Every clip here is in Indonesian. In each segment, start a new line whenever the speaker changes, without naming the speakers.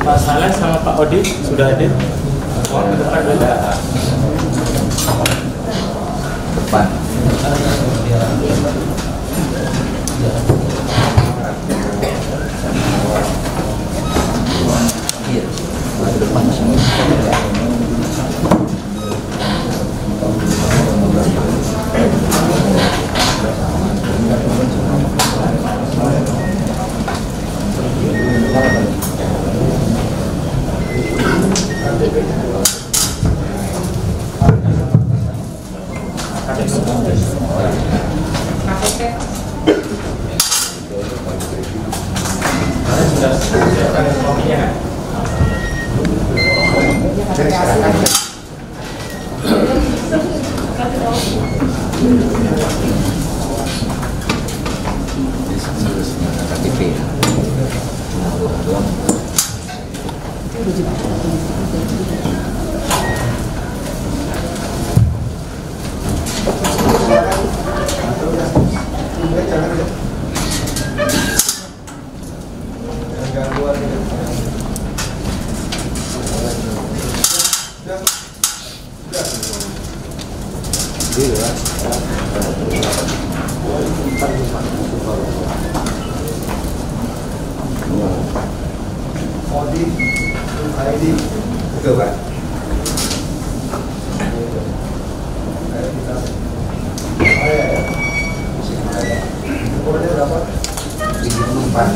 Pak Saleh sama Pak Odi sudah hadir. Mohon ke depan dulu.
Depan. Iya, ke depan.
Betul, Pak. Umurnya berapa? 34.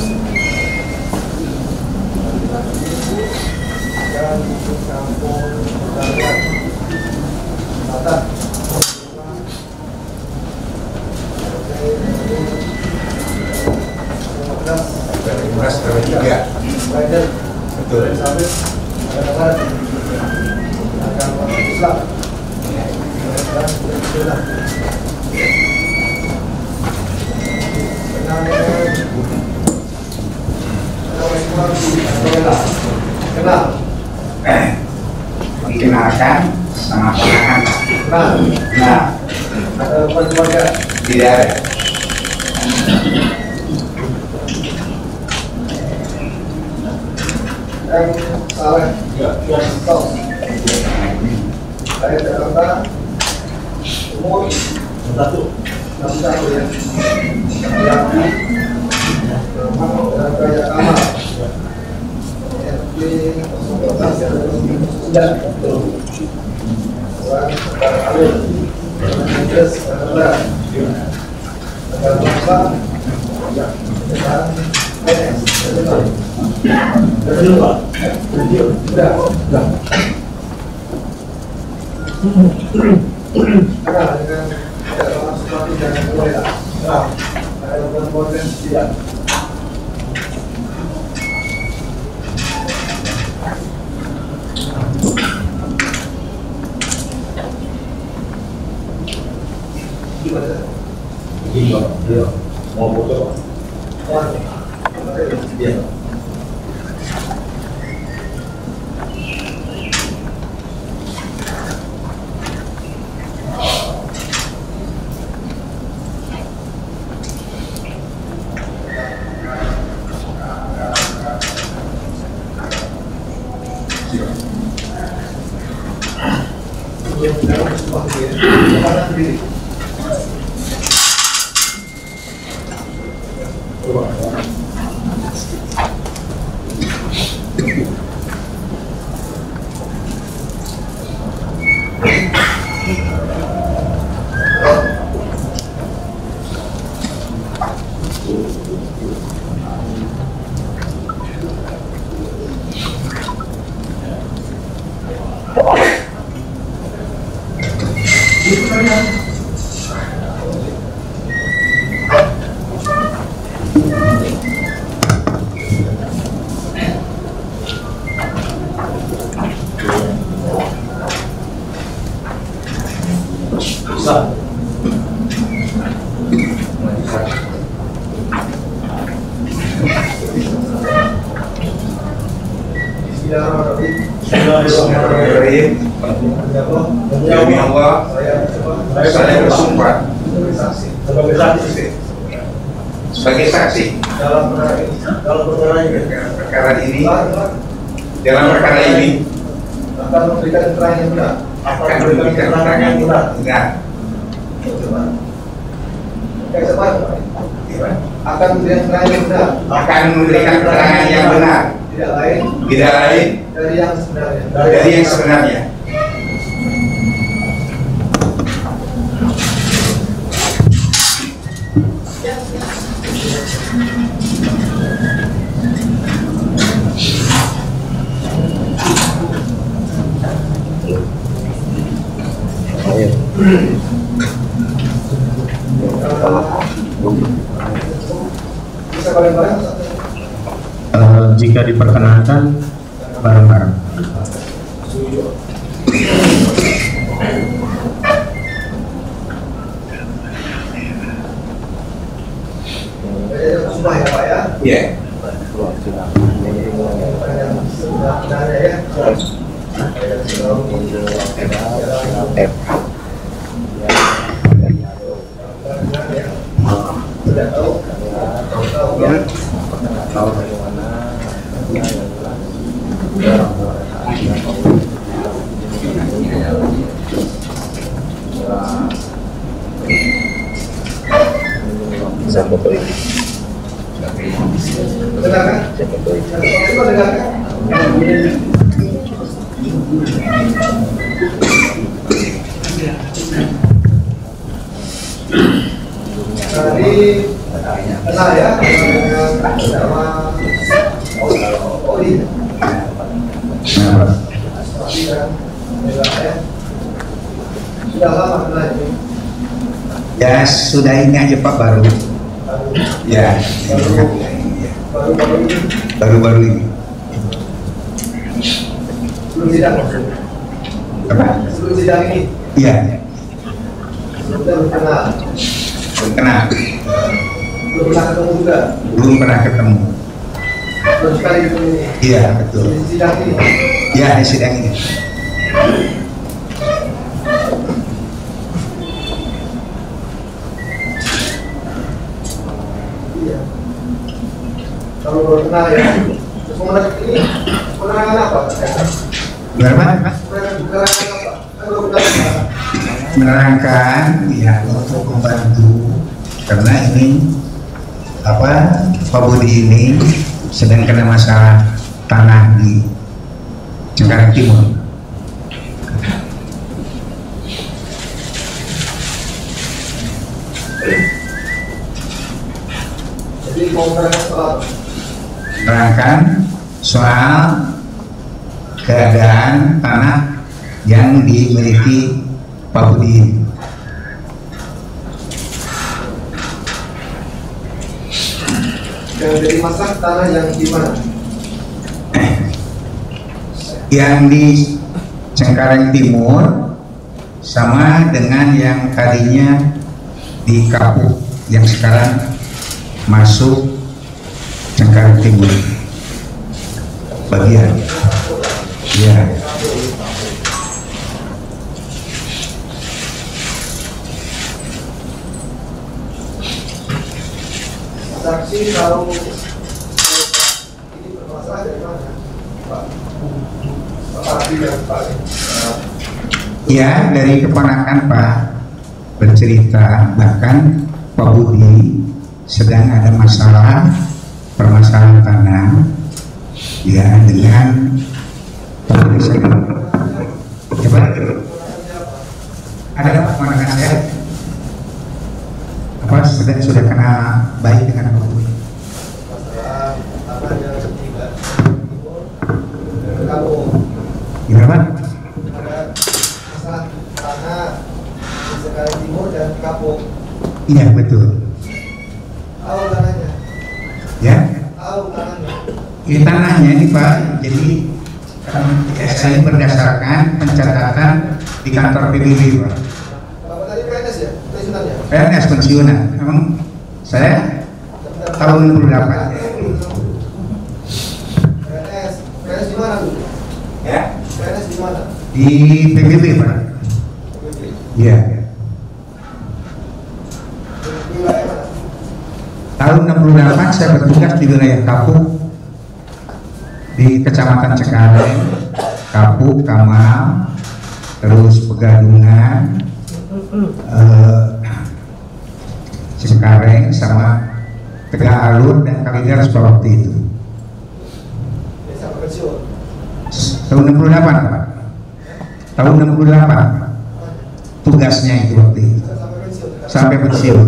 Yang kampung Dalian Selatan. Beras tiga. Betul. Agama Islam. Kenal.
Dikenalkan sama ponakan.
Kenal.
Nah,
Ada keluarga.
tidak ada.
Yang Saleh. Tahu. Saya Jakarta. Umur 61 ya. Yang nama dan Kaya Kamal. RT 014 Orang Sekarang Alur. Idris Kamal. Negara bangsa. Dan NS. Belum, Pak. Sudah. Nah, dengan orang seperti yang mulai lah. Nah, ada potensi dia. Gimana? Iya. Mau foto, Pak? Iya. Bismillahirrahmanirrahim. Demi Allah, saya bersumpah sebagai saksi dalam perkara ini
dalam perkara ini
akan memberikan keterangan yang benar.
akan memberikan keterangan yang benar.
Kayak seperti
Iya.
akan memberikan keterangan yang benar.
Akan memberikan keterangan yang benar,
Tidak lain
tidak lain
dari yang sebenarnya.
dari yang sebenarnya.
Bisa bareng-bareng.
Jika diperkenankan bareng-bareng.
Sumpah ya Pak ya.
Iya.
Sebenarnya ya. Sudah tahu. Tahu ya.
Saya foto ini.
Dengarkan.
Saya foto ini.
Coba dengarkan. Tadi kenal ya dengan nama Oli. Oli kan, ya. Sudah lama kenal ini.
Ya sudah ini aja Pak baru. Ya.
Baru-baru ini
Baru-baru ini.
belum sidang.
Apa?
Sebelum sidang ini
Iya.
sudah belum kenal,
Belum kenal.
belum pernah ketemu juga,
Belum pernah ketemu.
belum sekali ketemu ini.
Iya betul.
Di sidang ini.
Ya di sidang ini.
Iya. Kalau baru kenal ya. Terus kemenarangan ini, kemenarangan apa?
Berapa?
Kemenarangan apa? Kan baru kenal ya.
Menerangkan ya untuk membantu karena ini apa Pak Budi ini sedang kena masalah tanah di Cengkareng Timur.
Jadi mau menerangkan soal apa?
Menerangkan soal keadaan tanah yang dimiliki Pak Budi.
Yang dari masak tanah yang di mana?
Yang di Cengkareng Timur sama dengan yang tadinya di Kapuk yang sekarang masuk Cengkareng Timur bagian. Ya.
Saksi kalau ini bermasalah dari mana? Pak. Pak yang paling.
Ya, dari keponakan Pak bercerita bahkan Pak Budi sedang ada masalah permasalahan tanah ya dengan polisi. Ya Pak, ada keponakan saya apa sudah kena baik dengan Pak Budi.
Masalah tanah yang ketiga. Kalau
Gimana Pak?
ada masalah tanah di Cengkareng Timur dan Kapuk,
Iya betul.
tahu tanahnya?
Ya,
Tahu tanahnya?
ini tanahnya ini Pak. Jadi saya berdasarkan pencatatan di kantor PBB Pak.
Bapak tadi PNS ya? Pensiunannya?
PNS pensiunan. Memang saya tahun 68.
PNS di mana dulu?
Ya.
PNS di mana?
Di PBB Pak. Iya.
Di wilayah mana?
Tahun 68 saya bertugas di wilayah Kapuk di Kecamatan Cengkareng, Kapuk, Kamal, terus Pegadungan, Cengkareng sama Tegak Alur dan Kalideres pada waktu itu.
Sampai pensiun.
Tahun 68 Pak. Tahun 68 tugasnya itu waktu itu
Sampai pensiun.
sampai pensiun.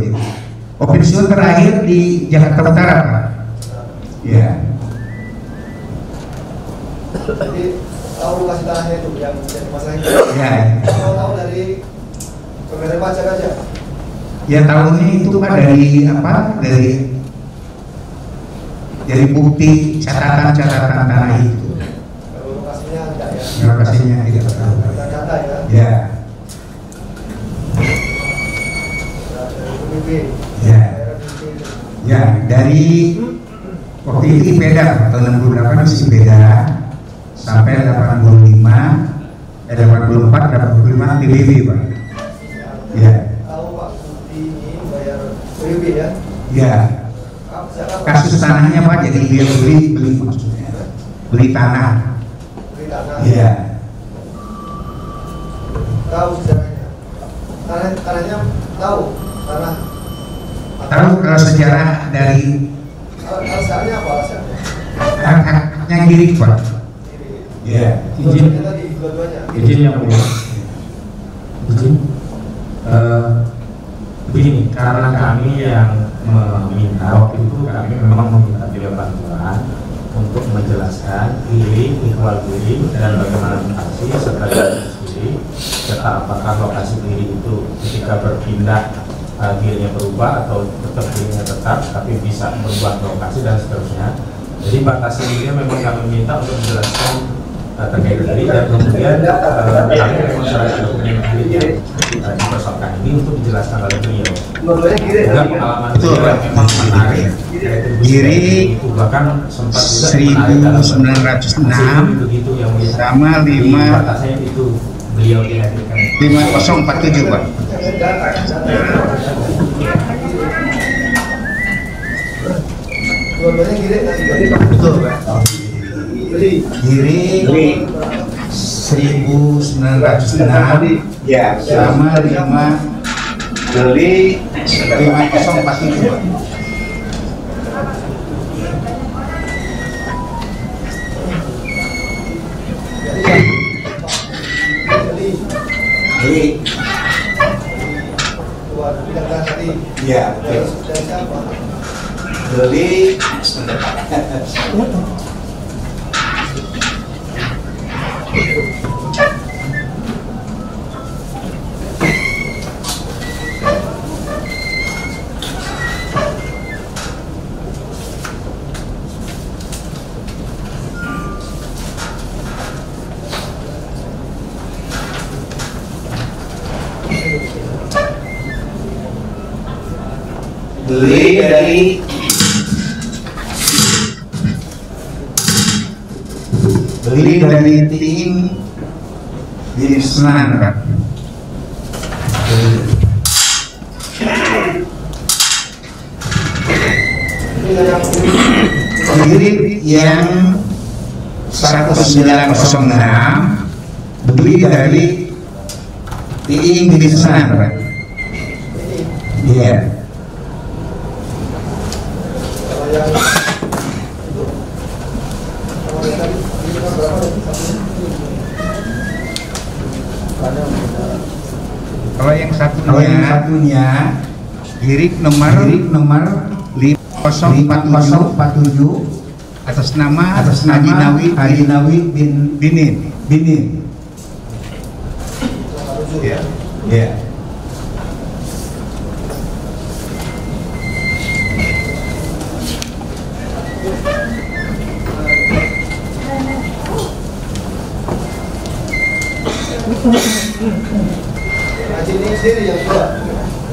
Oh, pensiun terakhir di Jakarta Utara Pak. Ya.
Jadi tahu lokasi tanahnya itu yang jadi masalah itu.
Ya.
Kalau tahu dari pemerintah pajak aja.
Ya tahunnya itu Pak dari apa? Dari bukti catatan tanah itu.
Kalau lokasinya enggak ya.
Lokasinya tidak tahu.
Kita data ya.
Ya.
Dari PBB.
Ya.
Daerah PBB.
Ya, dari waktu itu beda, tahun 68 masih beda sampai 85, 84, 85 PBB Pak. Ya,
Tahu Pak Budi ini bayar PBB ya.
ya.
Siapa?
Kasus tanahnya Pak, jadi dia beli maksudnya, beli tanah.
Beli tanah.
Ya,
Tahu sejarahnya. Tanahnya tahu tanah.
tahu kalau sejarah dari
Alasannya apa alasannya?
hak-haknya kiri Pak. Ya,
Izin.
Tadi dua-duanya.
Izin yang mulia. Izin. Begini, karena kami yang meminta waktu itu kami memang meminta beliau bantuan untuk menjelaskan giling, ikhwal giling dan bagaimana mutasi serta diskusi serta apakah lokasi giling itu ketika berpindah gilingnya berubah atau tetap gilingnya tetap tapi bisa berubah lokasi dan seterusnya. Jadi batas gilingnya memang kami minta untuk menjelaskan terkait giling dan kemudian kami memang serahkan dokumen giling yang dipersoalkan ini untuk dijelaskan oleh beliau.
Dua-duanya kiri.
Juga pengalaman beliau yang memang menarik.
Giri
itu bahkan sempat juga
1906
begitu yang
sama 5
batasnya itu beliau dihadirkan.
5047 Pak.
Dua-duanya kiri tadi.
Betul Pak.
Jadi
Giri 1906
Ya,
sama 5
beli
5047 Pak. Giri,
dua bidang tadi.
ya,
Dari siapa?
beli beli dari tim di Senan Pak. Giri yang 1906 beli dari tim di Senan Pak. Iya.
Kalau yang itu, kalau yang tadi ini kan berapa?
Kalau yang satunya Giri nomor 5047 atas nama Haji Nawi bin Binin. Ya. Ya.
Haji ini sendiri yang dua.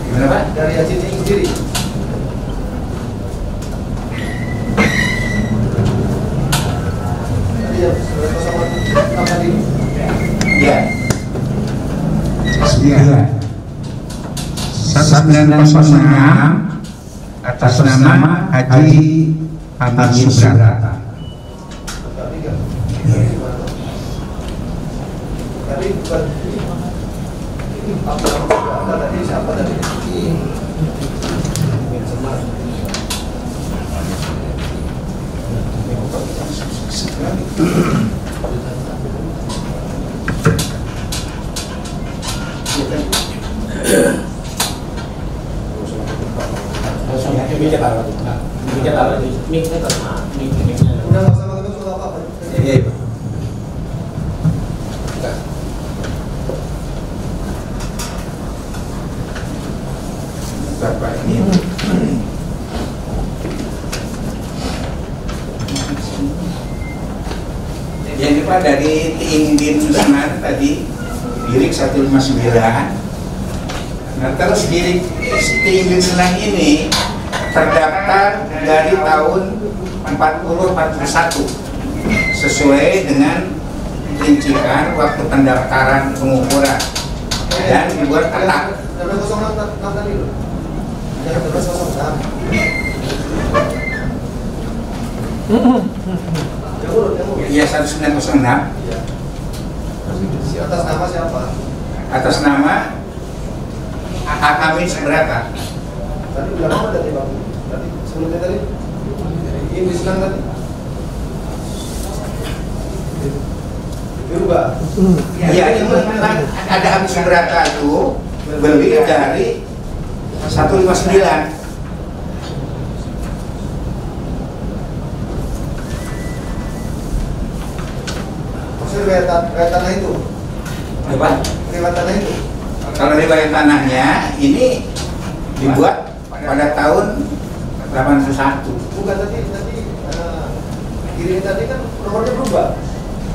Gimana Pak?
Dari Haji ini sendiri. Tadi yang 1906 tadi.
Ya. 1906 atas nama Haji Hamid Subrata.
Tapi kan, ini gimana? Tadi bukan ini apa nama tadi siapa tadi? Semar. Udah nggak usah pakai soal apa-apa.
Iya. Bapak ini yang ini Pak dari Tingdin Senar tadi Girik 159. Nah terus Girik Tingdin Senar ini terdaftar dari tahun 40-41 sesuai dengan rincian waktu pendaftaran pengukuran dan dibuat kotak.
1206 tadi loh. Ada 1206.
Iya 1906.
Iya. Si atas nama siapa?
Atas nama Amin Seberata.
Tadi bilang apa tadi Bang? Tadi sebelumnya tadi? Ini senang tadi. Dirubah.
Iya ini memang ada Amin Seberata itu beli dari 159.
Maksudnya riwayat tanah itu?
Apa?
Riwayat tanah itu?
Kalau riwayat tanahnya ini dibuat pada tahun 81.
Bukan tadi kiri tadi kan nomornya berubah.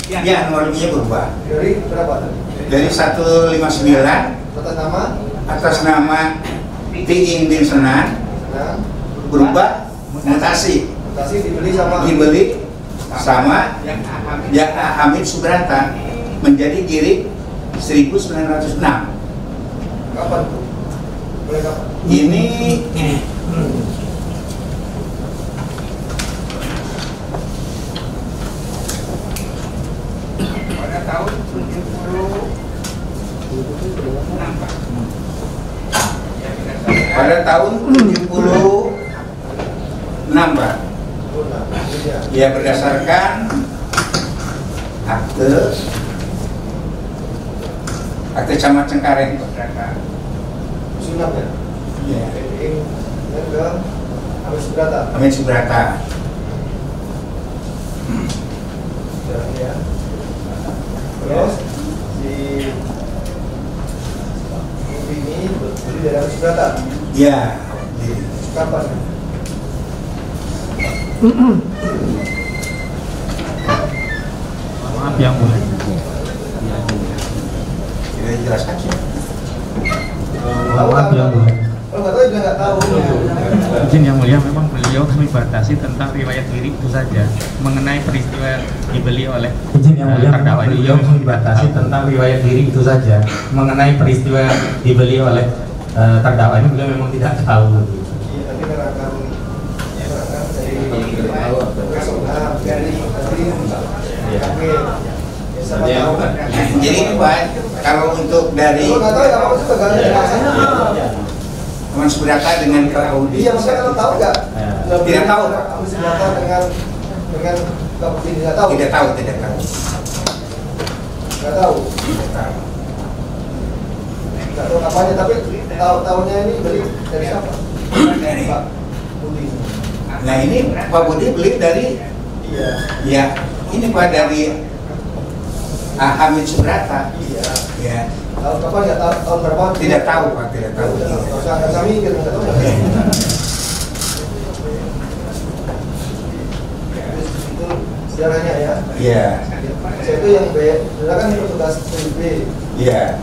Ya nomornya berubah
Dari berapa tadi?
dari 159
Atas nama
Tingdin Senar
nah,
berubah mutasi
dibeli sama
dibeli sama yang Amin Subrata menjadi Girik 1906.
kapan tuh? Mulai kapan?
Ini pada tahun 76 Pak. Pada tahun 76 Pak. Ya berdasarkan akte Camat Cengkareng Pak.
Sunam ya?
Ya.
Dan ke Amin Subrata.
Amin Subrata.
Ya. Terus si ini beli dari Amin Subrata.
Ya.
Kapan?
Maaf yang mulia.
Tidak dijelaskan sih.
Maaf yang mulia.
Oh nggak tahu juga nggak tahu.
Izin yang mulia, memang beliau kami batasi tentang riwayat diri itu saja mengenai peristiwa dibeli oleh
Izin yang mulia,
terdakwa ini.
beliau dibatasi tentang riwayat diri itu saja mengenai peristiwa dibeli oleh terdakwa ini beliau memang tidak tahu.
Iya, tapi menerangkan dari siapa tahu kan?
Jadi Pak, kalau untuk dari
Kalau nggak tahu ya apa juga nggak ada alasannya.
Amin Subrata dengan KUD.
Iya, maksudnya kalau tahu nggak?
Tidak tahu.
Amin Subrata dengan Kapolri tidak tahu.
Tidak tahu, tidak tahu.
Nggak tahu.
Tidak tahu.
Nggak tahu kapannya, tapi tahunya ini beli dari siapa?
Dari.
Pak Budi.
Nah ini Pak Budi beli dari
Iya.
ya ini Pak dari Amin Subrata.
Iya.
Ya.
Tahun kapan nggak tahu? Tahun berapa?
Tidak tahu Pak, tidak tahu.
Nggak usah mikir, nggak tahu. Itu sejarahnya ya.
Iya.
Saya itu yang B, dia kan petugas PB.
Iya.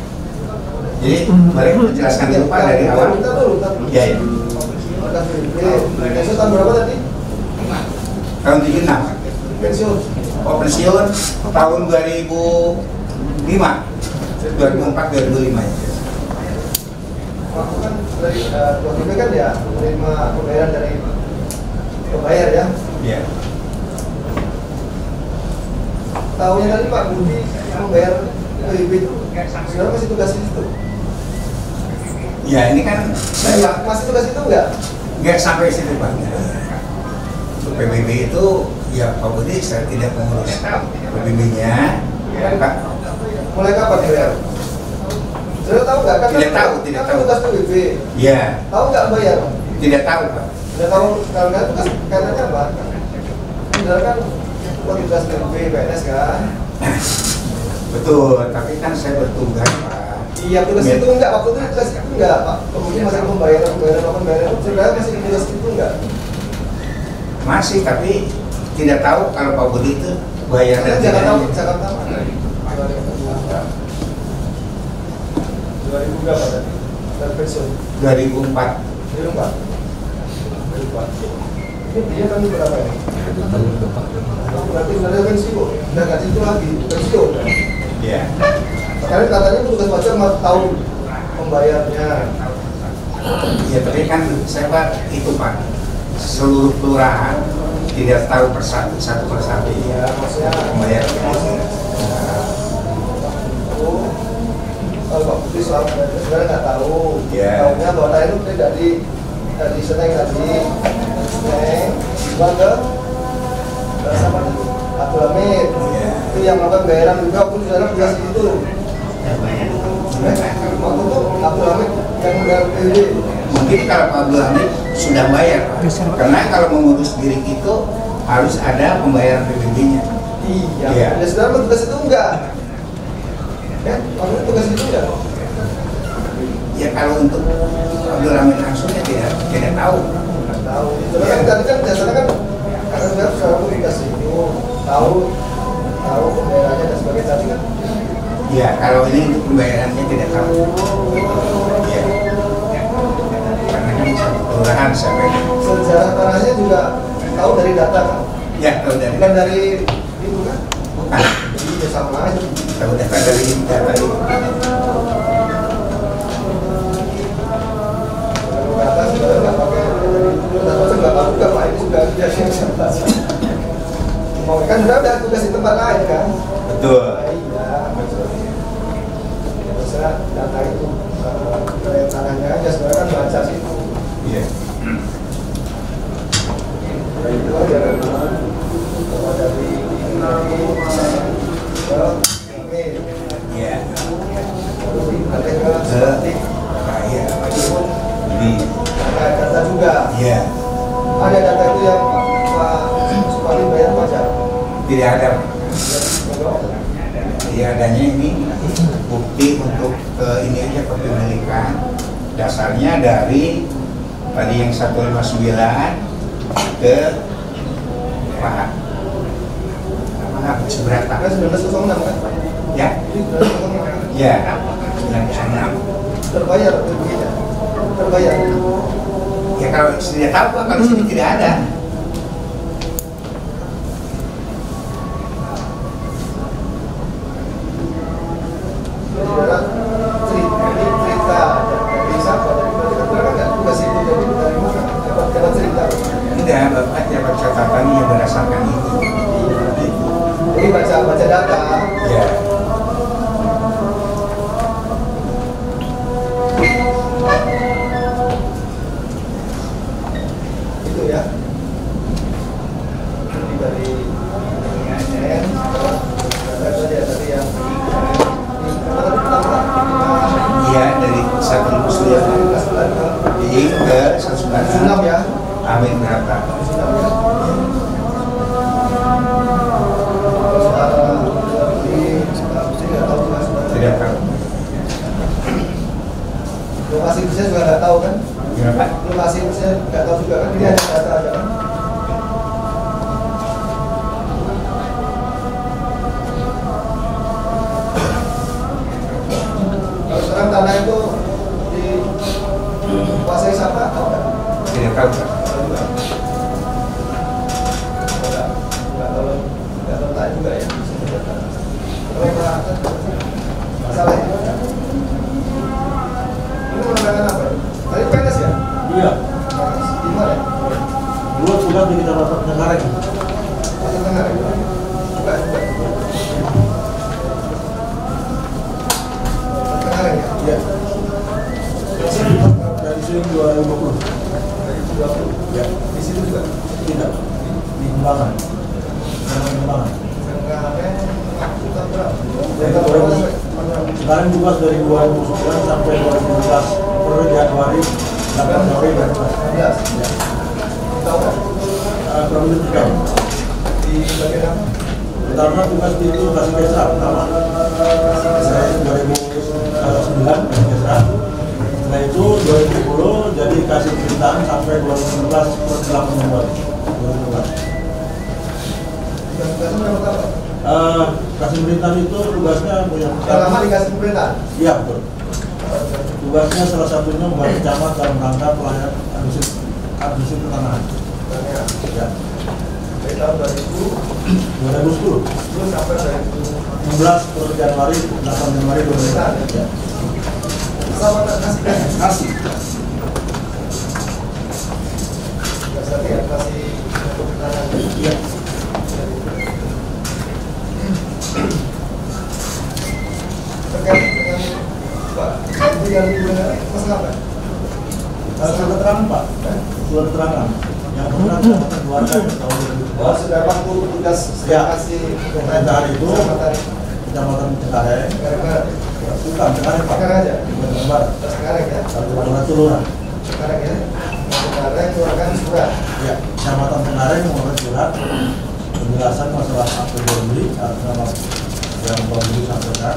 Jadi boleh menjelaskan dulu Pak dari awal.
Kita dulu.
Iya. Ya.
Petugas PB. Pensiun tahun berapa tadi?
Tahun 76.
Pensiun.
Oh pensiun tahun 2005. 2004-2005 ya.
Waktu kan dari PB kan ya menerima pembayaran dari pembayar ya.
Iya.
tahunya tadi Pak Budi membayar PBB itu sebenarnya masih tugas itu.
Ya ini kan saya
Masih tugas itu enggak?
nggak sampai situ Pak. Untuk PBB itu ya Pak Budi saya tidak mengurus PBB-nya. Ya, Pak.
Mulai kapan dibayar? Sudah tahu nggak? Kan
Tidak tahu, tidak
kan
tahu.
tugas PBB.
Ya,
Tahu nggak bayar?
tidak tahu Pak.
Sudah tahu kalau nggak tugas katanya apa? Sudah kan tugas PBB PNS kan?
Betul, tapi kan saya bertugas Pak.
Iya tugas itu enggak, waktu itu tugas itu enggak Pak. Kemudian masih pembayaran itu sudah masih tugas itu enggak?
Masih, tapi tidak tahu kalau Pak Budi itu bayar dan
Jangan tahu,
tidaknya.
jangan tahu. 2000 berapa tadi? Dan pensiun
2004.
2004. Ini dia kan berapa ya? Berarti sudah pensiun, udah nggak situ lagi, pensiun.
Ya.
Sekarang katanya tugas pajak mau tahu pembayarnya.
Ya, tapi kan saya Pak itu Pak seluruh kelurahan tidak tahu satu persatu
Ya, maksudnya
membayar.
kalau Pak Putri sebenarnya nggak tahu.
Ya.
Tahunya bahwa tadi itu dari Seneng tadi, Seneng, dibawa ke sama Abdul Hamid.
Ya.
Itu yang melakukan bayaran juga pun sudah tugas itu. Waktu itu Abdul Hamid yang membayar PBB.
Mungkin kalau Pak Abdul Hamid sudah bayar Pak. Karena kalau mengurus diri itu harus ada pembayaran PBB-nya.
Iya.
Iya.
Ya sebenarnya tugas itu enggak. Ya, waktu itu tugas itu enggak.
Ya kalau untuk Abdul Hamid langsungnya tidak tahu.
Nggak tahu. Itu kan tadi kan biasanya kan karena sudah selalu dikasih itu tahu pembayarannya dan sebagainya tadi kan.
Ya kalau ini untuk pembayarannya tidak tahu. Ya. Karena kan satu kelurahan sampai.
Sejarah tanahnya juga tahu dari data kan.
Ya tahu dari.
Bukan dari itu kan.
Bukan.
Jadi ya sama aja.
Tahu data dari data itu.
Data sudah nggak pakai data nggak tahu juga Pak ini sudah biasa yang baca. Mau kan sudah ada tugas di tempat lain kan.
Betul.
Iya, betul. Biasanya data itu dari tanahnya aja sebenarnya kan baca sih.
Iya.
Itu aja kan. Kalau dari
Iya.
seperti
Iya. Jadi.
data juga.
Iya.
Ada data itu yang Pak Supari bayar pajak.
Tidak ada. Tidak adanya ini bukti untuk ini aja kepemilikan. Dasarnya dari tadi yang 159 ke Pak Seberata.
Kan 1906 kan?
Ya.
Jadi 1906.
Ya. 906.
Terbayar begini. Terbayar.
Ya kalau tidak tahu Pak, kalau sini tidak ada.
Saudara cerita dari siapa? Dari kan nggak tugas itu jadi dari mana? Dapat cerita.
Tidak, Bapak dapat catatan yang berdasarkan ini.
Jadi baca data.
Ya.
Itu ya. Jadi dari ASN, data saja tadi yang
Iya, dari 159 jadi ke 196
ya.
Amin berapa? Tidak tahu.
Lokasi saya juga nggak tahu kan?
Berapa?
Lokasi saya nggak tahu juga kan? Ini hanya data aja kan? Kalau sekarang tanah itu dikuasai siapa? Tahu nggak?
Tidak tahu. Pak.
Nggak tahu tak juga ya. Masalah ini. Ini menggunakan apa? Tadi PNS ya?
Iya,
Di mana?
dua sudah di kita dapat negara ini.
Pasar Tengah ya? Juga.
pengembangan.
Dari
Sekarang tugas dari 2009 sampai 2012 per Januari 8 Januari dan 12 ya. Kurang lebih 3 tahun.
di bagian apa?
Pertama tugas di Kasih Desa pertama. Saya 2009 Kasih Desa. Setelah itu 2010 jadi Kasih Pemerintahan sampai 2016 per 8 Januari 2012.
Tugasnya berapa tahun?
Kasih Pemerintahan itu tugasnya punya
Yang lama dikasih pemerintah.
iya betul. Tugasnya salah satunya membantu camat dalam rangka pelayanan administrasi pertanahan. Ya.
Dari tahun
2010
terus sampai
16 per Januari 8 Januari 2012. Ya.
sama kasih. Kasih ya, kasih pemerintahan.
Iya.
Terkait dengan Pak, itu yang dibenarkan masalah apa?
Surat keterangan Pak, surat keterangan yang pernah kita keluarkan tahun 2012.
Oh, sudah waktu tugas
Ya.
kasih
Pemerintahan itu
Kecamatan
Kecamatan Cengkareng,
Karang-Karang.
bukan Cengkareng Pak,
Sekarang aja.
Bukan Barat,
Sekarang ya.
Kabupaten Lurah.
Sekarang ya. Sekarang keluarkan surat.
Ya, Kecamatan Cengkareng mengeluarkan surat penjelasan masalah akte jual beli yang Pak Budi sampaikan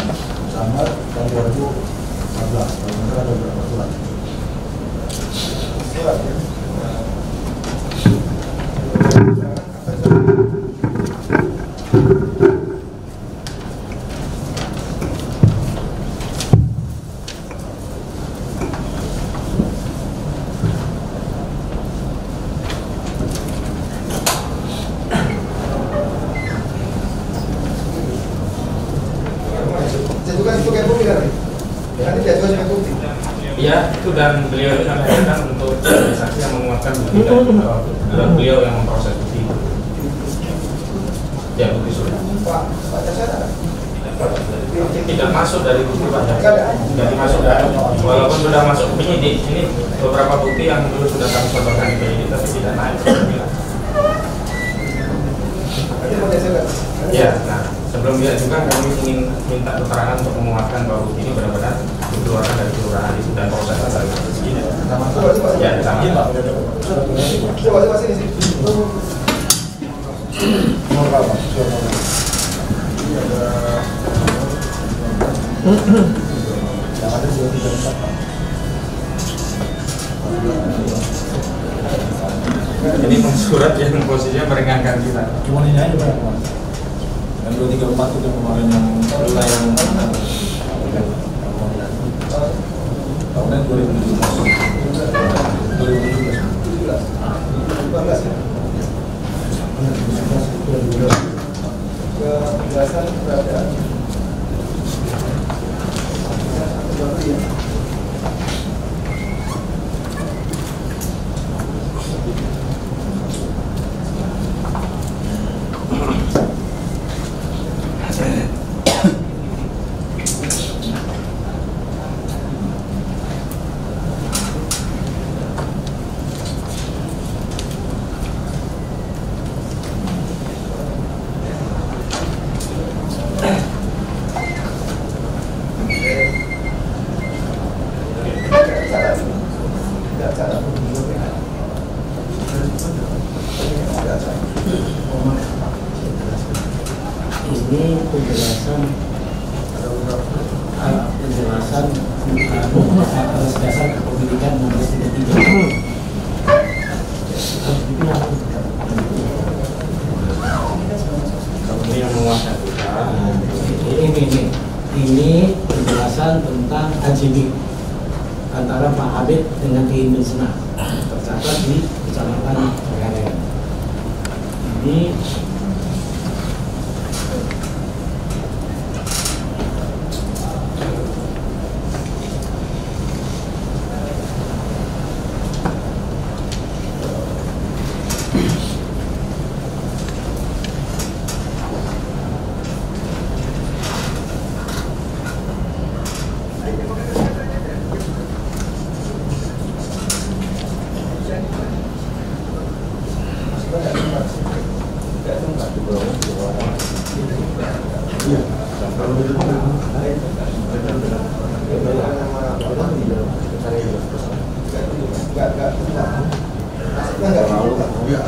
sama tahun 2014. Kalau mereka ada beberapa surat.
Surat ya. Jatuhkan itu kayak bukti kan? Nanti jatuhkan sebagai bukti.
Ya, itu dan beliau itu kan untuk saksi yang menguatkan bukti dan beliau yang memproses bukti itu. Ya, bukti sudah.
Pak Jasad ada?
Tidak masuk dari bukti Pak.
Enggak ada.
Tidak masuk dari. Walaupun sudah masuk penyidik, ini beberapa bukti yang dulu sudah kami sodorkan di penyidik tapi tidak naik.
Nanti Pak Jasad.
Ya, nah sebelum dia juga kami ingin minta keterangan untuk menguatkan bahwa bukti ini benar-benar dikeluarkan dari kelurahan itu dan prosesnya dari ini.
Coba.
Ya, sama.
Coba sini sini.
Yang ada 234 Pak.
Ini surat yang posisinya meringankan kita.
Cuma ini aja Pak. Yang 234 itu kemarin yang mulai yang tahunnya 2017.
15 ya. Kejelasan keberadaan. Ya.
Ini penjelasan atas dasar kepemilikan nomor 33.
Ini yang menguatkan kita.
Ini penjelasan tentang AJB antara Pak Habib dengan Indul Sena tercatat di Kecamatan Cengkareng. Ini
Iya. Kalau di rumah nggak mau. Iya.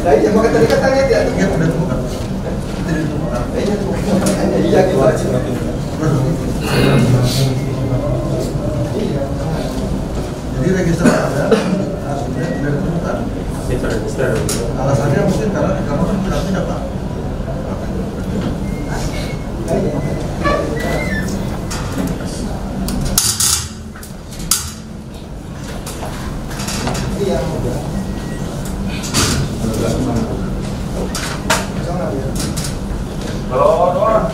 Nah, yang makan tadi katanya dia tuh.
Iya, udah temukan.
Iya, gitu aja.
Jadi register ada, hasilnya tidak ditemukan. Alasannya mungkin karena kamu kan tidak pindah Pak.
Ini yang muda. Sama dia.
Kalau doang.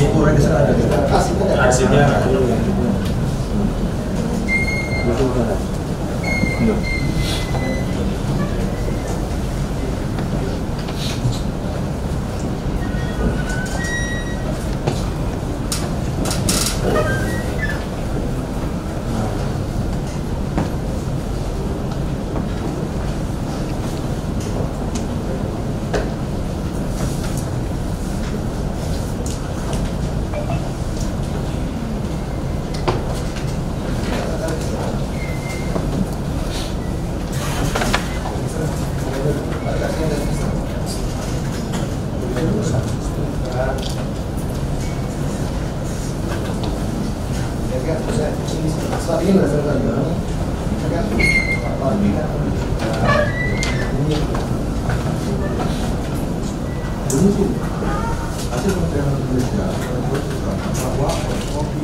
Itu register ada.
Arsipnya
Hasil Kementerian Indonesia bahwa kopi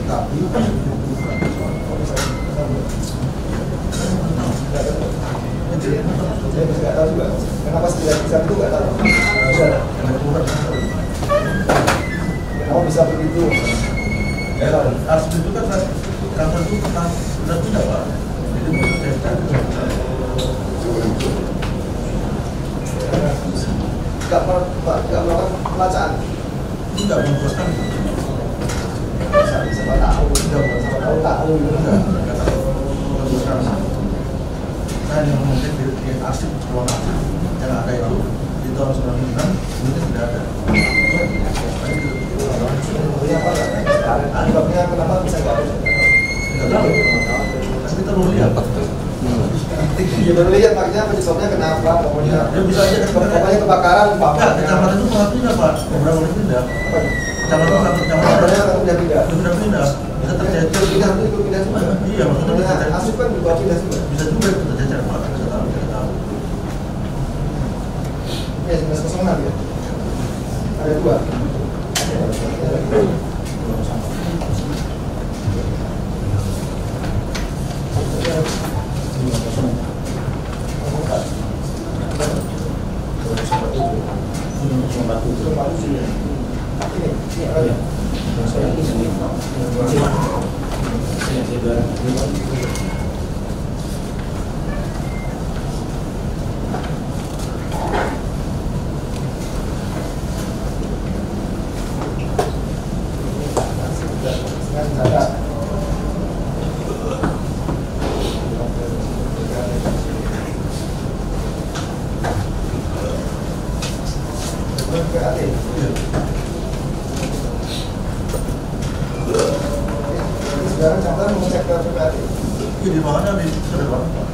tapi
saya nggak tahu juga kenapa tidak bisa itu nggak tahu. Kenapa bisa begitu?
harus itu kan kantor itu sudah tidak Pak. Jadi menurut saya
nggak melakukan pelacaan.
tidak memuaskan.
Siapa tahu? Tahu.
Enggak tahu memuaskan. Saya yang mungkin di arsip ruang arsip yang ada itu di tahun 96 mungkin tidak ada.
Sebabnya kenapa bisa nggak ada?
Tidak tahu. Tapi kita belum lihat.
Ya baru lihat makanya penyebabnya kenapa? Pokoknya
Ya bisa aja
pokoknya kebakaran
Enggak, kecamatan itu malah pindah Pak. Beberapa kali pindah. Kecamatan
Kebakarannya udah pindah.
sudah pindah. Bisa tercecer.
Pindah juga.
Iya, maksudnya bisa tercecer.
Asup kan juga pindah juga.
Bisa juga itu tercecer Pak. Bisa tahu, bisa tahu.
Ya 1906 ya. Ada dua. Sekarang contoh mengecek ke PPAT.
Iya, di mana di depan Pak.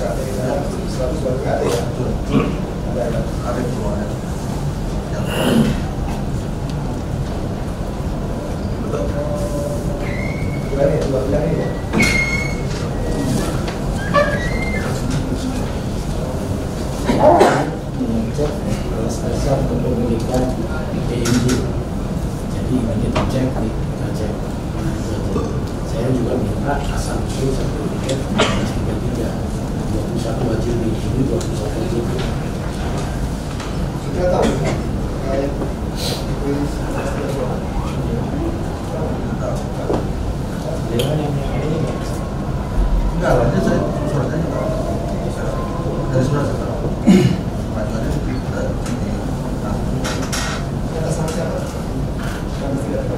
100 baru PPAT ya.
Ada di bawahnya.
bulan ya, 2 bulan ini ya.
Mengecek alas dasar kepemilikan PNG. Jadi kita cek, kita cek. Saya juga minta asal usul sertifikat 33, 21 wajib ini, 21 wajib.
Sudah tahu
Dewan yang ini
Enggak, awalnya saya suratnya dari surat saya tahu. Panjuannya
atas nama siapa?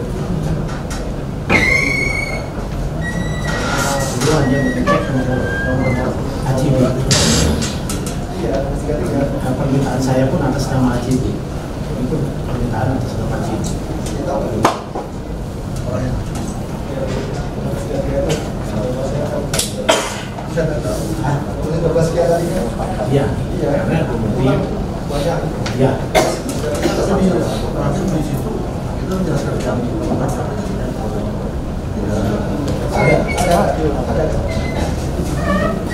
itu hanya mengecek nomor AJB.
Iya, 33.
Permintaan saya pun atas nama AJB. Itu permintaan atas nama AJB.
Ya tahu kan?
orangnya.
Bisa nggak tahu?
Hah?
Boleh 12 sekian tadi kan?
Iya.
Iya.
Karena kemudian
Banyak.
ya
Tapi nanti di situ kita menjelaskan kami
Ada.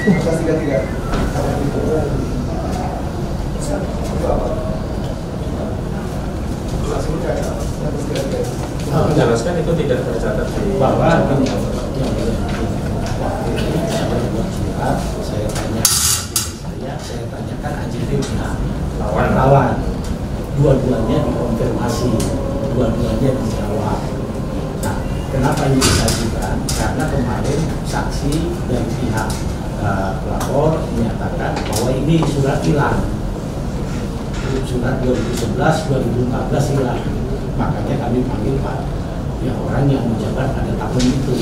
33. Itu apa? Langsung cek. 33.
Menjelaskan itu tidak tercatat di
bahwa ini yang waktu ini saya buat surat, saya tanya saya tanyakan AJB pihak lawan, dua-duanya dikonfirmasi, dua-duanya dijawab. Nah, kenapa ini disajikan? Karena kemarin saksi dari pihak pelapor menyatakan bahwa ini surat hilang, surat 2011-2014 hilang. Makanya kami panggil Pak, ya orang yang menjabat pada tahun itu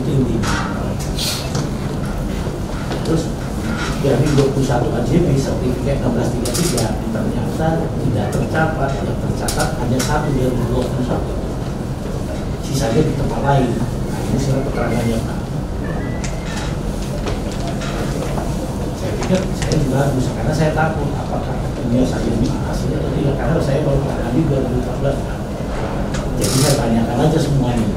intinya. Terus dari 21 AJB sertifikat 1633 ternyata tidak tercatat, yang tercatat hanya 1 dari 21, sisanya di tempat lain. Nah, ini surat keterangannya Pak. Saya pikir saya juga harus, karena saya takut apakah ini saya dikasih atau tidak, karena saya baru mengalami 2014 Pak. Jadi saya tanyakan aja semuanya.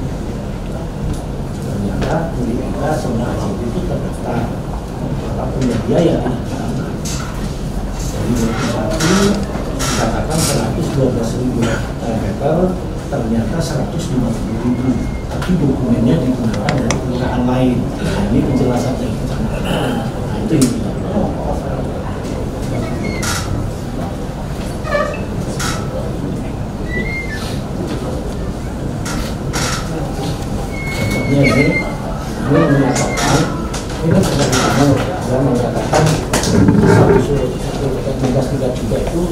Ternyata kita semua AJB itu terdaftar, apapun media yang tidak. Dari 21 dikatakan 112.000 meter, ternyata 150.000. Tapi dokumennya digunakan dari perusahaan lain. Nah, ini penjelasan dari kecamatan. Nah, itu yang tidak benar. Ini menyatakan ini kan sudah diambil dan menyatakan satu surat 1933 itu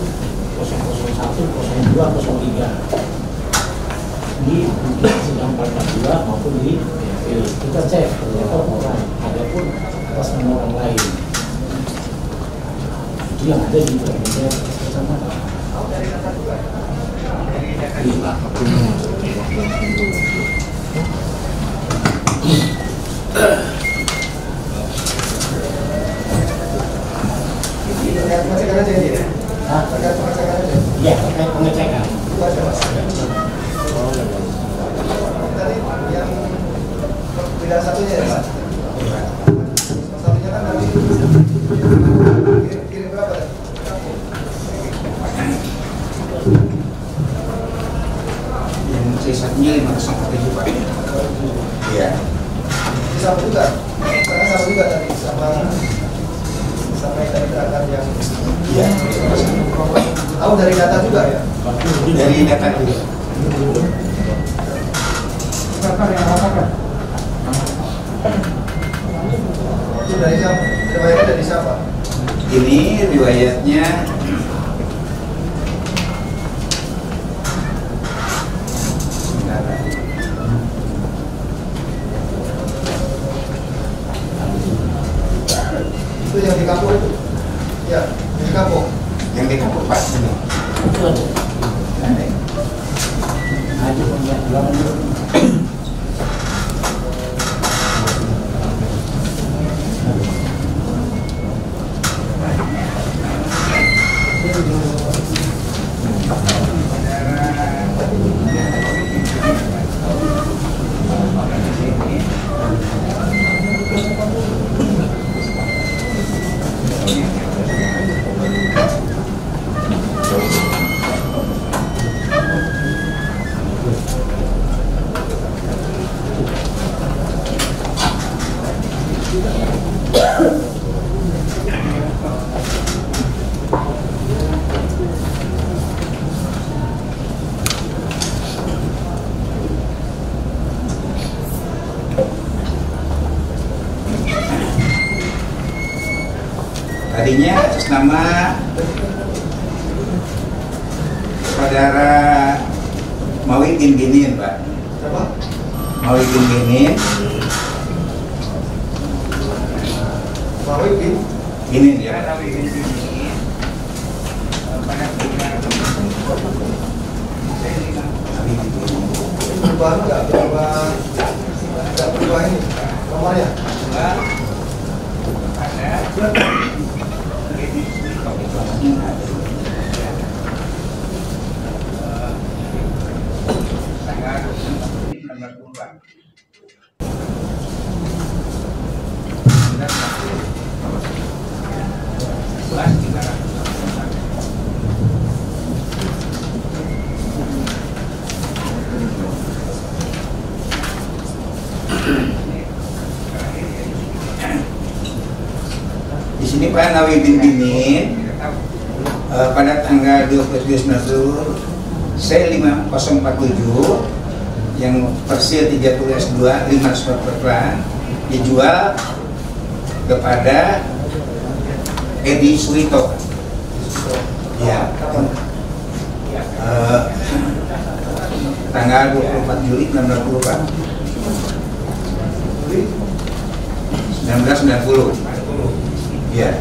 001, 02, 03 di Bukit Sidang 42 maupun di DPL. Kita cek ternyata orang, ada pun atas nama orang lain. Itu yang ada di Permendak Kecamatan.
Terkait pengecekan aja ini ya?
Hah?
Terkait pengecekan aja?
Iya, terkait pengecekan.
Itu aja mas. Tadi yang beda satunya ya mas? Satunya kan nanti kirim berapa ya?
Yang sisanya 547 Pak. Iya.
Sama juga, karena sama juga tadi sama yang tadi terangkan yang
Iya.
tahu dari data juga ya.
Dari data dulu.
Itu dari siapa? Riwayatnya dari siapa?
Ini riwayatnya
Itu yang di kampung itu? Ya, di kampung.
yang di kampung Pak. Ini.
Itu ada.
Ada.
Ada pembuatan
Tadinya atas nama saudara Mawidin Ginin, Pak.
Siapa?
Mawidin Ginin.
Mawidin.
Ginin ya.
Perubahan nggak berubah ini nomornya?
Di sini Pak Nawidin Ginin pada tanggal 22 C5047 yang Persil 30S2 500 per gram dijual kepada Edi Suwito. Ya. Tanggal 24 Juli 1990 Pak. 1990. Ya.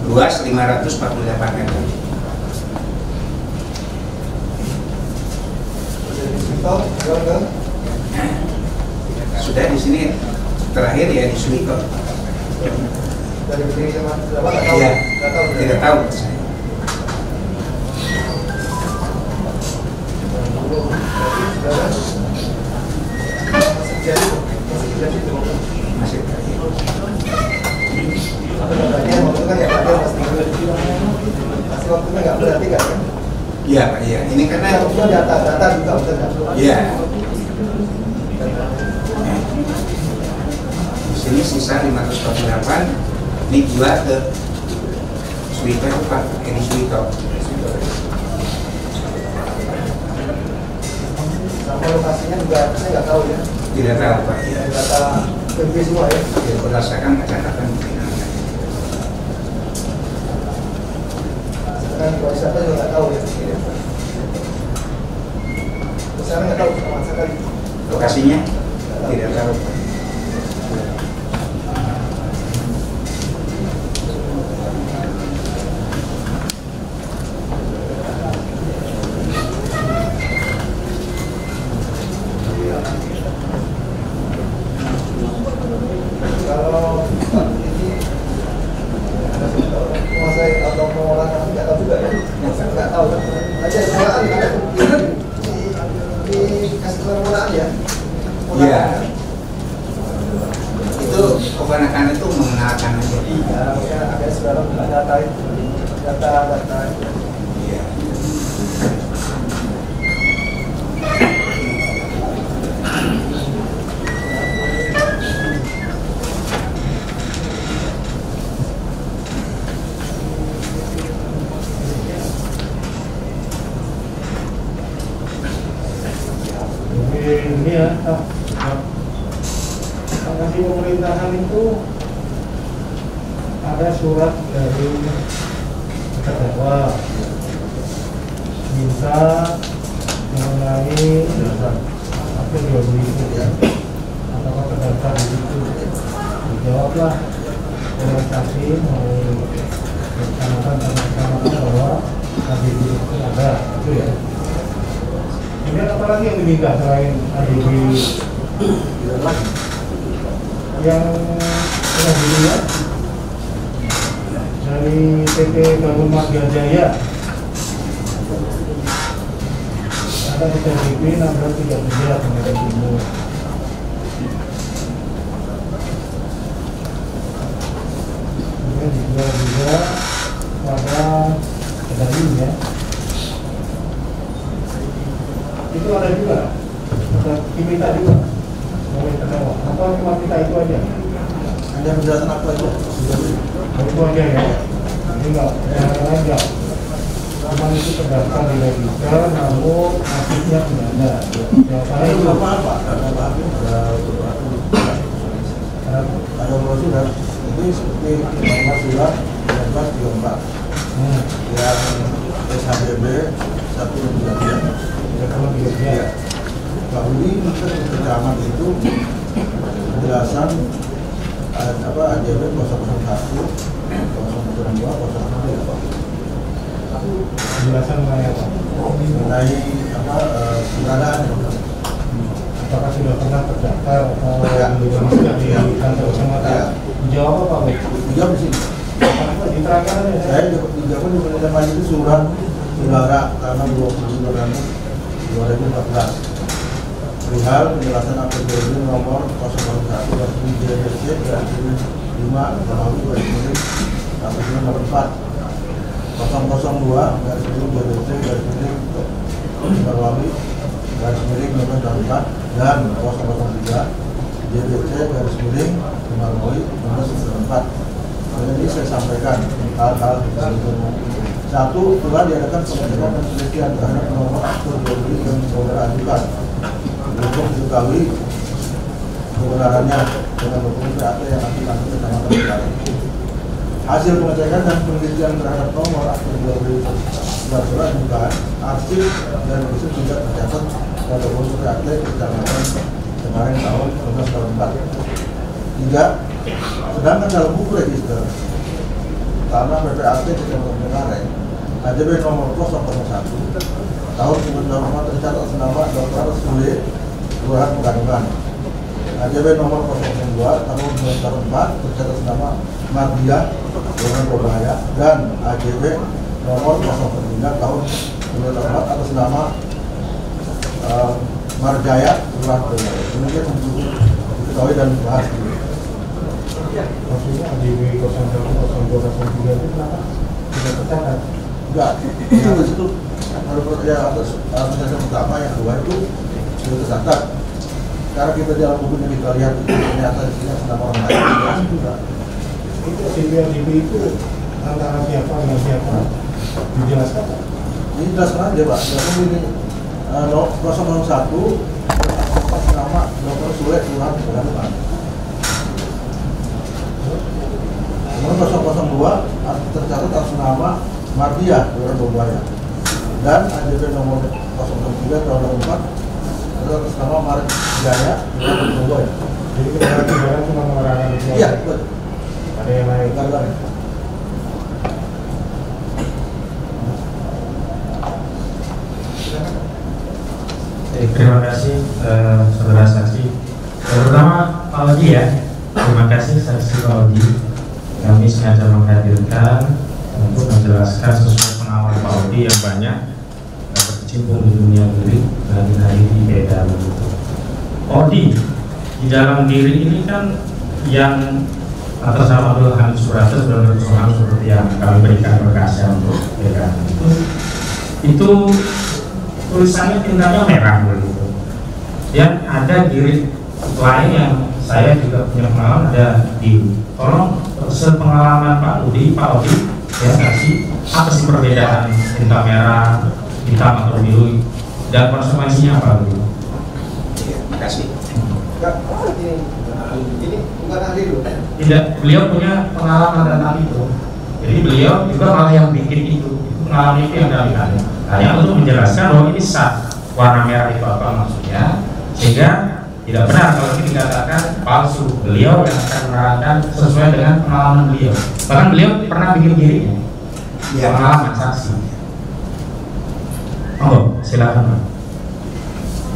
Luas 548 meter. Sudah di sini terakhir ya di Suwito.
Dari berdiri sama berapa? Nggak tahu.
Iya.
Nggak tahu.
Tidak tahu saya.
Masih jadi itu.
Masih terakhir.
Bagian waktu kan ya bagian masih waktunya nggak berarti kan?
Iya Pak, iya. Ini karena
Itu data juga betul nggak?
iya. Di sini sisa 548 ini jual ke Suwito itu Pak, Edi Suwito.
Sama lokasinya juga saya nggak tahu ya.
Tidak tahu Pak, ya.
Data PB semua ya.
Ya, berdasarkan catatan.
Kan kalau siapa juga nggak tahu ya. Sekarang nggak tahu sama sekali.
Lokasinya tidak tahu Pak.
Kalau ini menguasai atau mengolah nggak tahu juga ya. Nggak tahu kan? Aja pengolahan dikasih pengolahan ya.
Iya. Itu kebanyakan itu mengenalkan aja.
Iya, ya ada saudara data itu, data.
Iya.
Ini ya, kasih pemerintahan itu ada surat dari terdakwa minta mengenai dasar apa jual beli itu ya, atau terdaftar di situ. Dijawablah oleh saksi mau bersamakan bahwa KBB itu ada, itu ya. Kemudian apa lagi yang diminta selain ADB yang pernah dilihat dari PT Bangun Marga Jaya ada PTBP 1633 Medan Timur. Kemudian dijual juga pada Kedari ya. Itu ada juga, ada diminta juga oleh terdakwa. Atau cuma kita itu aja? Hanya penjelasan apa aja?
Itu aja ya. Jadi nggak, yang lain nggak. Cuma itu terdaftar di register, namun nasibnya tidak ada. Jawabannya itu
Apa-apa? Ada surat. Ini seperti nomor surat 1934 yang SHBB 123. Ya. Pak Uli mungkin kecaman itu penjelasan apa AJB 001, 002, 003.
penjelasan mengenai apa?
Mengenai apa keberadaan.
Apakah sudah pernah terdaftar atau
Ya.
sudah di kantor kecamatan?
Ya.
Dijawab apa Pak?
Dijawab di sini.
Diterangkan aja.
Saya dijawab di penjelasan itu surat saudara tanggal 29 November 2014. Perihal penjelasan APBD nomor 001 JDC 5 Romawi 2004 002 garis miring JDC garis miring Romawi garis miring 2004 dan 003 JDC garis miring Romawi 2004. Jadi saya sampaikan hal-hal satu, telah diadakan pengecekan dan penelitian terhadap nomor aktor jual beli yang saudara ajukan untuk diketahui kebenarannya dengan dokumen PAT yang nanti kami kecamatan Bekari. Hasil pengecekan dan penelitian terhadap nomor aktor jual beli saudara ajukan, arsip dan itu tidak tercatat pada dokumen PAT kecamatan kemarin tahun 1994. 3. Sedangkan dalam buku register karena PPAT kecamatan Bekari AJB nomor 001 tahun 1994 tercatat nama Dr. Sule Kelurahan Pegadungan. AJB nomor 002 tahun 2004 tercatat nama Mardia Kelurahan Probahaya dan AJB nomor 03 tahun 2004 atas nama Marjaya Kelurahan Probahaya. Kemudian untuk diketahui dan dibahas dulu.
Maksudnya AJB 01, 02, 03 itu kenapa tidak tercatat?
Enggak, itu di situ harus ya atas penjelasan pertama yang kedua itu sudah tercatat. Karena kita di dalam buku yang kita lihat itu ternyata di sini nama orang lain juga.
Itu AJB itu antara siapa dengan siapa? Dijelaskan?
Ini jelaskan aja Pak. Jadi ini 001 atas nama Dr. Sule Kelurahan Pegadungan. Nomor 002 tercatat atas nama Mardia Kelurahan Probahaya dan AJB nomor 03 tahun 2004 atas nama Marjaya Kelurahan Probahaya.
Jadi kebenaran cuma mengarahkan itu.
Iya, betul.
Ada yang lain.
Enggak ada.
Terima kasih saudara saksi. Pertama Pak Odi ya, terima kasih saksi Pak Odi. Kami sengaja menghadirkan untuk menjelaskan sesuai pengalaman Pak Odi yang banyak berkecimpung di dunia diri dan hari di beda begitu. Odi di dalam diri ini kan yang atas nama Abdul Hamid Surata sudah berkesukaan seperti yang kami berikan berkasnya untuk beda itu tulisannya tintanya merah begitu. Dan ada diri lain yang saya juga punya pengalaman ada di. Tolong sepengalaman Pak Odi ya kasih apa sih perbedaan tinta merah, hitam atau biru dan konsekuensinya apa begitu?
Terima kasih.
Ini bukan ahli dulu.
Tidak, beliau punya pengalaman tentang itu. Jadi beliau juga malah yang bikin itu pengalaman itu yang dalikannya. Hanya untuk menjelaskan bahwa ini sah warna merah itu apa maksudnya, sehingga tidak benar kalau ini dikatakan palsu. Beliau yang akan menerangkan sesuai dengan pengalaman beliau. Bahkan beliau pernah bikin dirinya pengalaman saksi. Oh, silakan Pak.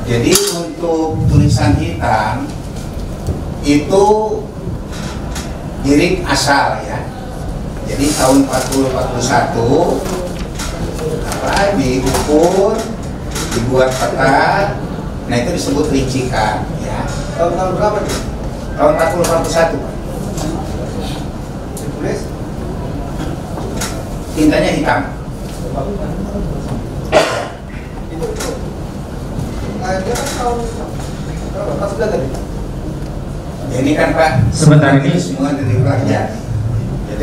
Jadi untuk tulisan hitam itu giring asal ya. Jadi tahun 40-41 diukur, dibuat peta, nah itu disebut rincikan ya.
Tahun berapa nih?
Tahun 40-41
Ditulis?
tintanya hitam.
Itu. Akhirnya kan tahun berapa? 49 tadi?
Ya, ini kan Pak,
Sebentar ini
semua dari pelajar, ya,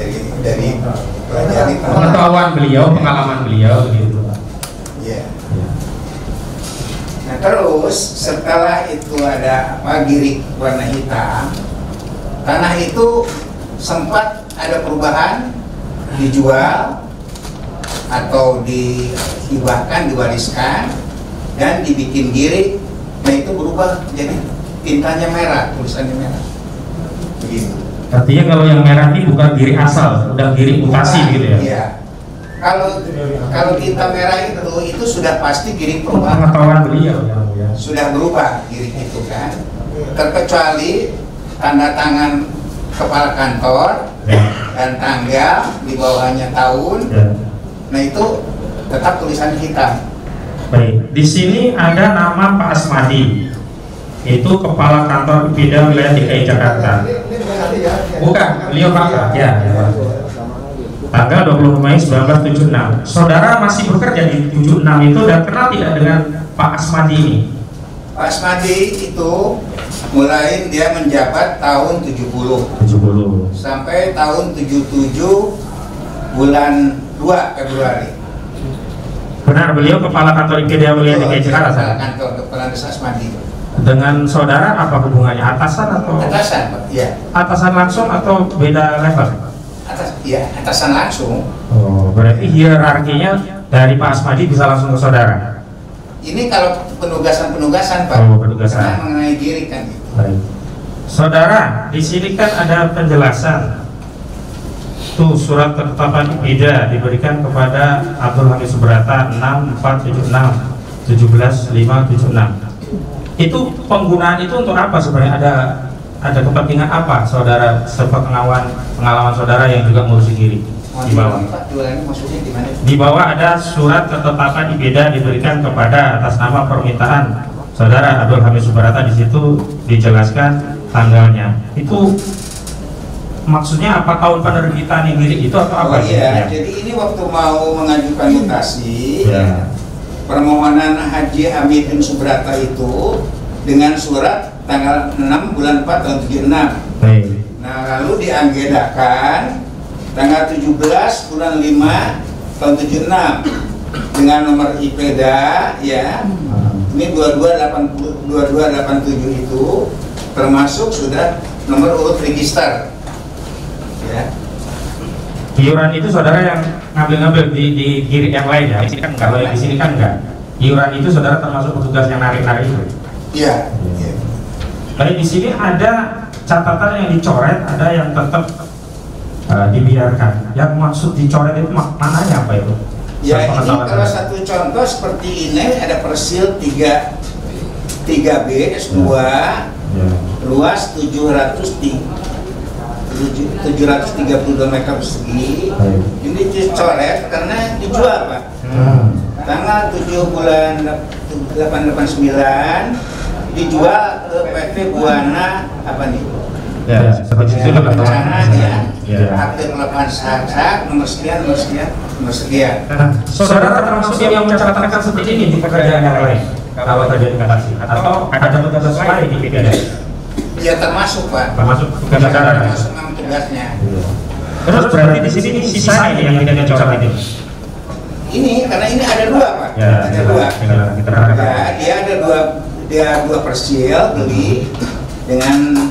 dari pelajar itu.
pengetahuan beliau, pengalaman beliau gitu Pak.
Ya. Nah terus setelah itu ada apa, girik warna hitam, tanah itu sempat ada perubahan, dijual atau dihibahkan, diwariskan dan dibikin girik. Nah itu berubah jadi tintanya merah, tulisannya merah. Begitu.
Artinya kalau yang merah ini bukan girik asal, udah girik mutasi gitu ya.
Iya. Kalau tinta merah itu sudah pasti girik perubahan.
Pengetahuan beliau ya.
Sudah berubah girik itu kan. Terkecuali tanda tangan kepala kantor dan tanggal di bawahnya tahun.
Ya.
Nah itu tetap tulisan hitam.
Baik, di sini ada nama Pak Asmadi, itu Kepala Kantor IPIDA Wilayah DKI Jakarta. Bukan, beliau Pak ya. Tanggal 20 Mei 1976. Saudara masih bekerja di 76 itu dan kenal tidak dengan Pak Asmadi ini?
Pak Asmadi itu mulai dia menjabat tahun 70 sampai tahun 77 bulan 2 Februari.
Benar, beliau Kepala Kantor IPIDA Wilayah DKI Jakarta.
Kepala Kantor Kepala Desa Asmadi.
Dengan saudara apa hubungannya? Atasan atau?
Atasan, Pak. Iya.
Atasan langsung atau beda level?
Atasan langsung.
Oh, berarti hierarkinya dari Pak Asmadi bisa langsung ke saudara?
Ini kalau penugasan Pak.
Oh, penugasan.
Karena mengenai girik kan gitu.
Baik. Saudara, di sini kan ada penjelasan. Tuh surat ketetapan IPIDA diberikan kepada Abdul Hamid Subrata 6476 17576. Itu penggunaan itu untuk apa sebenarnya? Ada kepentingan apa saudara pengalaman saudara yang juga ngurusi diri di bawah? Di bawah ada surat ketetapan IPIDA diberikan kepada atas nama permintaan saudara Abdul Hamid Subrata. Di situ dijelaskan tanggalnya. Itu maksudnya apa, tahun penerbitan yang girik itu atau apa?
Oh iya, jadi ini waktu mau mengajukan mutasi permohonan Haji Hamidin Subrata itu dengan surat tanggal 6 bulan 4 tahun 76. Nah lalu dianggedakan tanggal 17 bulan 5 tahun 76 dengan nomor IPIDA ya. Ini 2287 itu termasuk sudah nomor urut register. Ya.
Iuran itu saudara yang ngambil di girik yang lain ya. Di sini kan enggak, kalau yang di sini kan enggak. Iuran itu saudara termasuk petugas yang narik-narik itu.
Iya.
Tapi di sini ada catatan yang dicoret, ada yang tetap dibiarkan. Yang maksud dicoret itu maknanya apa itu?
Ya ini kalau satu contoh seperti ini ada persil 3B S2 luas 732 meter persegi. Ini dicoret karena dijual Pak. Tanggal 7 bulan 889 dijual ke PT Buana apa nih?
Ya, seperti itu lah.
Akte melakukan sah nomor sekian.
Saudara termasuk yang mencatatkan seperti ini di pekerjaan yang lain kalau terjadi kasih atau ada tugas lain di PPD?
Ya termasuk Pak.
Termasuk tugas saudara.
Termasuk memang tugasnya.
Terus berarti di sini sisa ini yang tidak dicoret ini.
Ini karena ini ada dua Pak.
Ya,
ada dua.
Ya,
dia dua persil beli dengan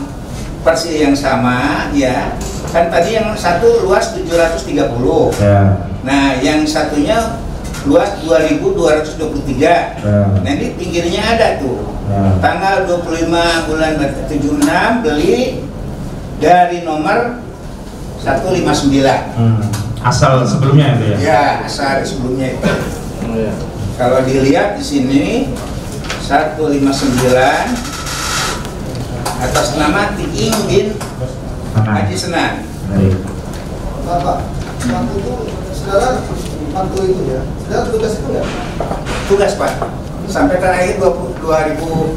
persil yang sama ya. Kan tadi yang satu luas 730.
Ya.
Nah, yang satunya luas 2223. Nah, ini pinggirnya ada tuh. Tanggal 25 bulan 76 beli dari nomor 159.
Asal sebelumnya itu ya?
Ya, asal sebelumnya itu. Kalau dilihat di sini 159 atas nama Tiing bin Haji Senan.
Bapak, waktu itu saudara waktu itu ya, saudara tugas itu nggak?
Tugas Pak, sampai terakhir 2000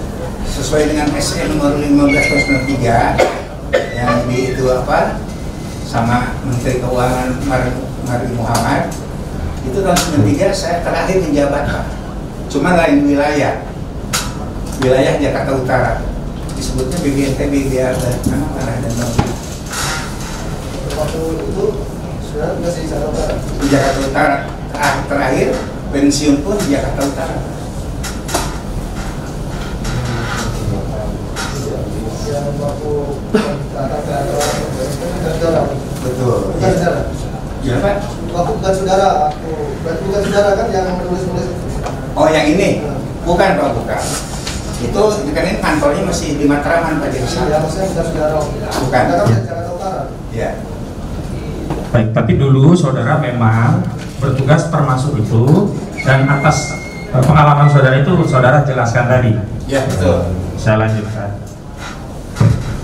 sesuai dengan SN nomor 15 tahun 93 yang di itu apa sama Menteri Keuangan Mari Muhammad itu tahun 93 saya terakhir menjabat Pak. Cuma lain wilayah Jakarta Utara. Di disebutnya BBNTB biar memang arah dan bawah.
Waktu itu sudah tugas di Jakarta Utara.
Di Jakarta Utara terakhir pensiun pun di Jakarta Utara.
Yang waktu datang ke kantor saudara.
Betul.
Bukan saudara.
Ya Pak.
Waktu bukan saudara, berarti bukan saudara kan yang menulis-nulis.
Oh yang ini? Bukan Pak, bukan. Itu kan ini kantornya masih di Matraman Pak Desa.
Ya, maksudnya bukan saudara.
Bukan.
Kita kan di Jakarta Utara.
Ya.
Baik, tapi dulu saudara memang bertugas termasuk itu, dan atas pengalaman saudara itu saudara jelaskan tadi.
Ya betul.
Saya lanjutkan.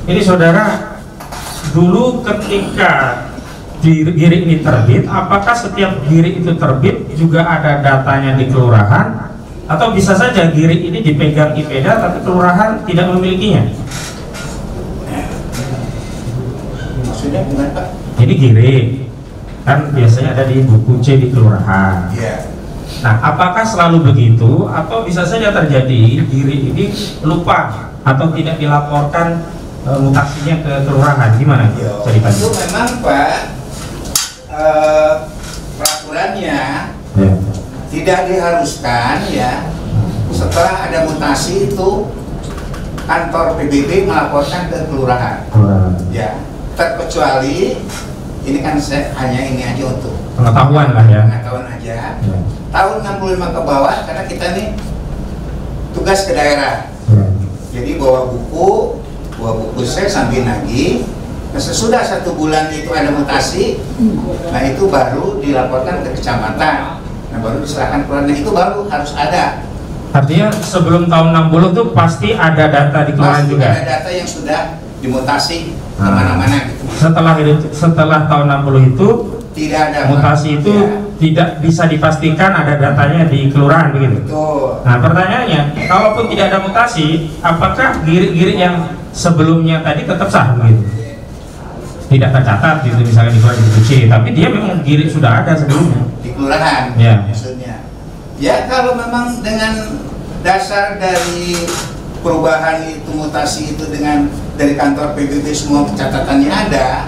Ini saudara, dulu ketika giri ini terbit, apakah setiap giri itu terbit juga ada datanya di kelurahan, atau bisa saja giri ini dipegang IPEDA tapi kelurahan tidak memilikinya?
Maksudnya gimana Pak?
Ini giri kan biasanya ada di buku C di kelurahan.
Iya.
Nah, apakah selalu begitu atau bisa saja terjadi giri ini lupa atau tidak dilaporkan mutasinya ke kelurahan? Gimana ceritanya?
Itu memang Pak, peraturannya tidak diharuskan ya setelah ada mutasi itu kantor PBB melaporkan ke kelurahan. Ya, terkecuali ini kan saya hanya ini aja untuk
pengetahuan lah ya.
Pengetahuan aja. Tahun 65 ke bawah karena kita nih tugas ke daerah. Jadi bawa buku saya sambil nagih. Nah, sesudah 1 bulan itu ada mutasi, nah itu baru dilaporkan ke kecamatan. Nah baru diserahkan keluar. Nah itu baru harus ada.
Artinya sebelum tahun 60 itu pasti ada data di kelurahan juga.
Ada data yang sudah dimutasi kemana-mana gitu.
Setelah tahun 60 itu
tidak ada
mutasi itu tidak bisa dipastikan ada datanya di kelurahan begitu.
Betul.
Nah pertanyaannya, kalaupun tidak ada mutasi, apakah giri-giri yang sebelumnya tadi tetap sah begitu? Tidak tercatat gitu misalnya di kelurahan di C, tapi dia memang giri sudah ada sebelumnya
di kelurahan.
Ya.
Maksudnya. Ya kalau memang dengan dasar dari perubahan itu mutasi itu dengan dari kantor PBB semua catatannya ada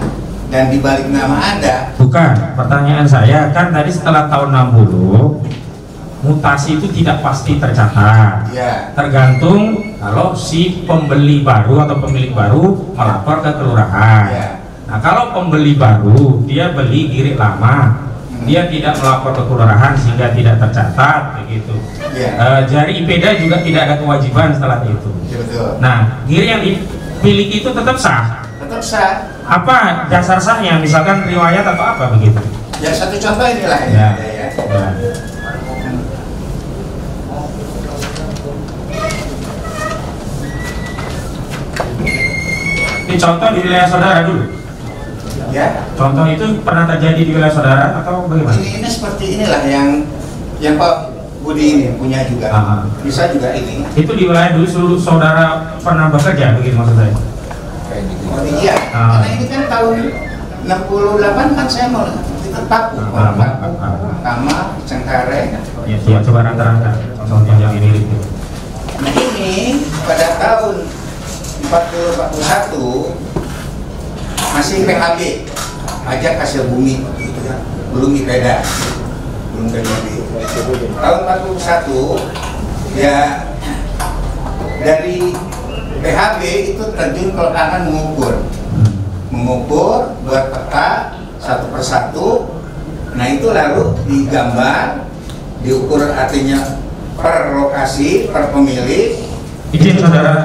dan dibalik nama ada.
Bukan, pertanyaan saya kan tadi setelah tahun 60 mutasi itu tidak pasti tercatat.
Ya.
Tergantung kalau si pembeli baru atau pemilik baru melapor ke kelurahan.
Ya.
Nah kalau pembeli baru dia beli giri lama, dia tidak melapor ke kelurahan sehingga tidak tercatat begitu.
Ya.
Dari IPEDA juga tidak ada kewajiban setelah itu.
Ya, betul.
Nah giri yang dimiliki itu tetap sah.
Tetap sah.
Apa dasar sahnya? Misalkan riwayat atau apa begitu?
Ya satu contoh inilah
Ya.
ya.
Ini contoh di wilayah saudara dulu.
Ya.
Contoh itu pernah terjadi di wilayah saudara atau bagaimana?
Ini seperti inilah yang Pak Budi ini punya juga. Bisa juga ini.
Itu di wilayah dulu seluruh saudara pernah bekerja begitu maksud saya?
Oh iya. Karena ini kan tahun 68 kan saya mau kita Paku, Kama, Cengkareng.
Ya, coba rata-rata contoh yang ini.
Nah ini pada tahun 40-41 masih PHB, pajak hasil bumi, belum IPEDA, belum PBB. Tahun 41 ya dari PHB itu terjun ke lapangan mengukur, buat peta satu persatu. Nah itu lalu digambar, diukur artinya per lokasi, per pemilik.
Izin saudara,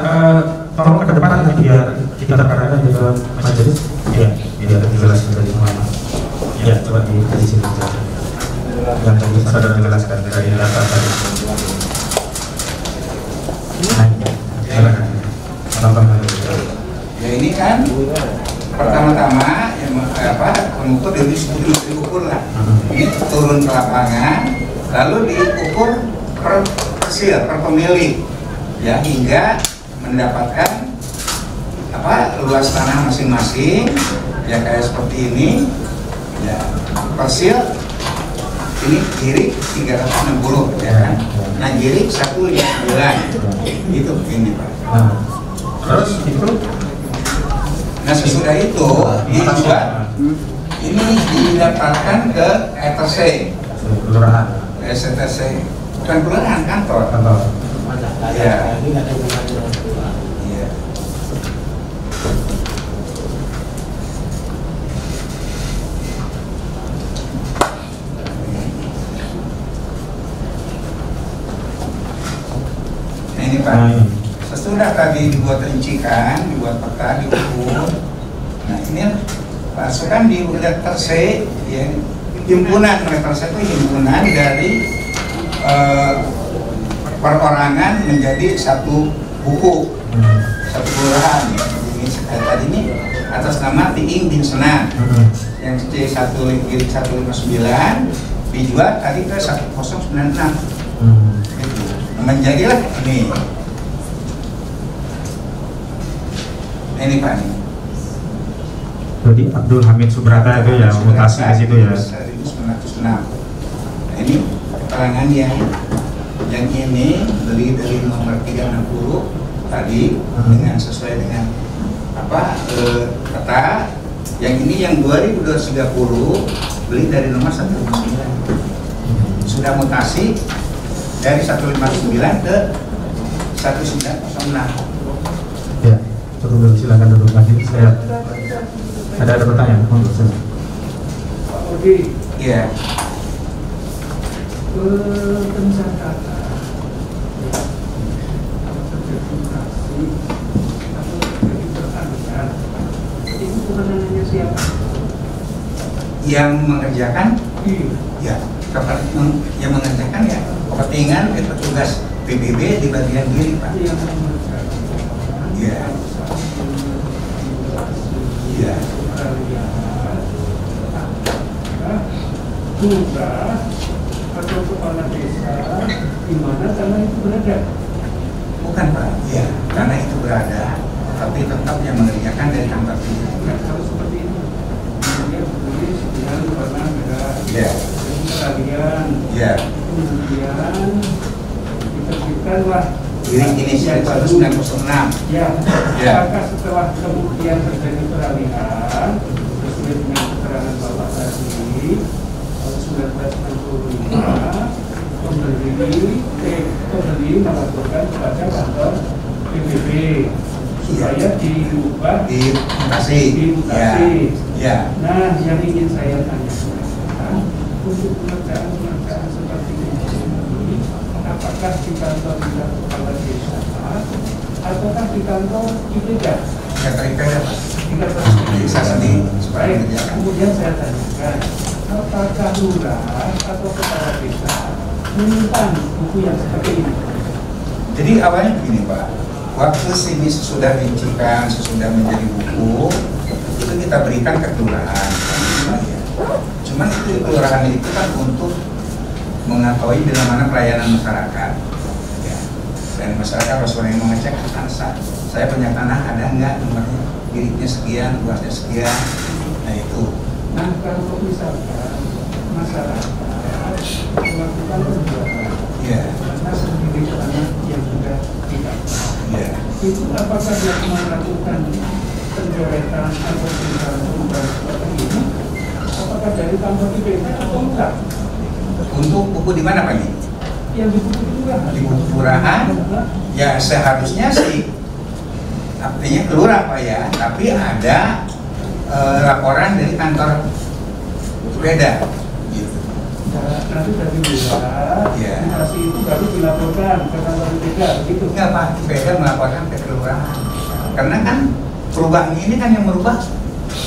tolong ke depan nanti biar kita terkadang di dalam majelis. Ya, biar dijelaskan dari mana. Ya, coba di sini saja. Yang tadi saudara jelaskan dari data tadi. Nah, silakan.
Ya ini kan pertama-tama mengukur diukur lah. Ini turun ke lapangan, lalu diukur per hasil, per pemilik, ya hingga mendapatkan luas tanah masing-masing, ya kayak seperti ini, ya persil ini kiri 360 ya kan, nah kiri 159 itu begini Pak.
Terus itu?
Nah sesudah itu dibuat ini didaftarkan ke RTC,
kelurahan,
STC, bukan kelurahan, kantor.
Ya. Ini nggak ada hubungannya dengan kelurahan.
Iya. Nah ini Pak, sesudah tadi dibuat rincikan, dibuat peta, diukur. Nah ini pasukan di letter C, ya, himpunan letter C itu himpunan dari perorangan menjadi satu buku, satu kelurahan. Ini tadi ini atas nama Tiing Bin Senang yang C159 dijual tadi ke 1096. Gitu. Menjadilah ini. Ini Pak nih.
Jadi Abdul Hamid Subrata itu ya mutasi ke situ ya.
1906. Nah, ini keterangan yang ini beli dari nomor 360 tadi dengan sesuai dengan apa peta. Yang ini yang 2230 beli dari nomor 159. Sudah mutasi dari 159 ke 1906.
Ya, dulu silakan duduk lagi. Saya ada pertanyaan untuk saya.
Pak Odi,
Iya.
pencatatan sertifikasi atau sertifikat pertanian itu kewenangannya siapa?
Yang mengerjakan
Iya.
ya yang mengerjakan ya kepentingan petugas PBB di bagian kiri Pak.
Yang mengerjakan.
Iya. Iya.
Juga atau kepala desa di mana tanah itu berada.
Bukan Pak. Iya. Karena itu berada, tapi tetap yang mengerjakan dari kantor ini.
Nah, kalau seperti itu, dia berdiri sekian warna merah.
Iya.
Kalian,
Iya.
kemudian diterbitkanlah
Ini 1906.
ya.
Ya.
Apakah setelah kemudian terjadi peralihan sesuai dengan keterangan Bapak tadi tahun 1965 pembeli melaporkan kepada kantor PBB supaya diubah
Dimutasi.
dimutasi.
Ya.
Nah, yang ingin saya tanyakan untuk pekerjaan-pekerjaan seperti ini, apakah di kantor tidak kepala desa ataukah di kantor IPK?
Ya terikat Pak. Bisa sendiri supaya
Baik,
mengerjakan.
kemudian saya tanyakan, apakah lurah atau kepala desa menyimpan buku yang seperti ini?
Jadi awalnya begini Pak, waktu sini sesudah rincikan, sesudah menjadi buku, itu kita berikan ke kelurahan. Cuman itu kelurahan itu kan untuk mengetahui bila mana pelayanan masyarakat. Ya. Dan masyarakat harus yang mengecek tanah. Saya punya tanah ada enggak nomornya, biliknya sekian, luasnya sekian. Nah itu.
Nah, kalau misalkan masyarakat melakukan perbuatan
Ya.
karena sendiri tanah yang sudah didaftar,
Ya.
itu apakah dia melakukan pencoretan atau perubahan seperti ini? Apakah dari kantor IPK atau enggak?
Untuk buku di mana Pak ini?
Yang di buku juga
Di buku kelurahan. Ya seharusnya sih artinya kelurahan Pak ya, tapi ada laporan dari kantor sepeda gitu.
nanti dari wilayah
Iya.
mutasi itu baru dilaporkan ke kantor IPK gitu.
Enggak Pak, sepeda melaporkan ke kelurahan karena kan perubahan ini kan yang merubah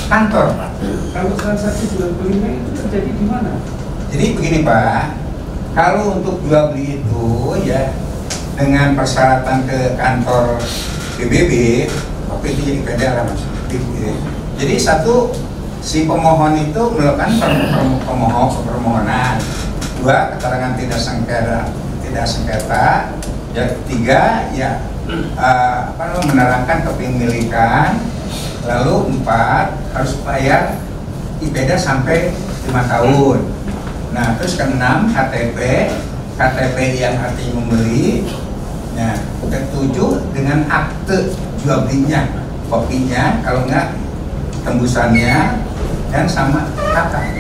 kantor Pak.
Kalau transaksi jual belinya itu terjadi di mana?
Jadi begini Pak, kalau untuk jual beli itu ya dengan persyaratan ke kantor PBB, waktu itu jadi beda lah Mas. Jadi satu, si pemohon itu melakukan permohonan. Dua, keterangan tidak sengketa. Yang ketiga, ya menerangkan kepemilikan. Lalu 4, harus bayar IPEDA sampai 5 tahun. Nah, terus ke-6, KTP yang artinya membeli. Nah, ke-7 dengan akte jual belinya, kopinya, kalau enggak tembusannya, dan sama kakak.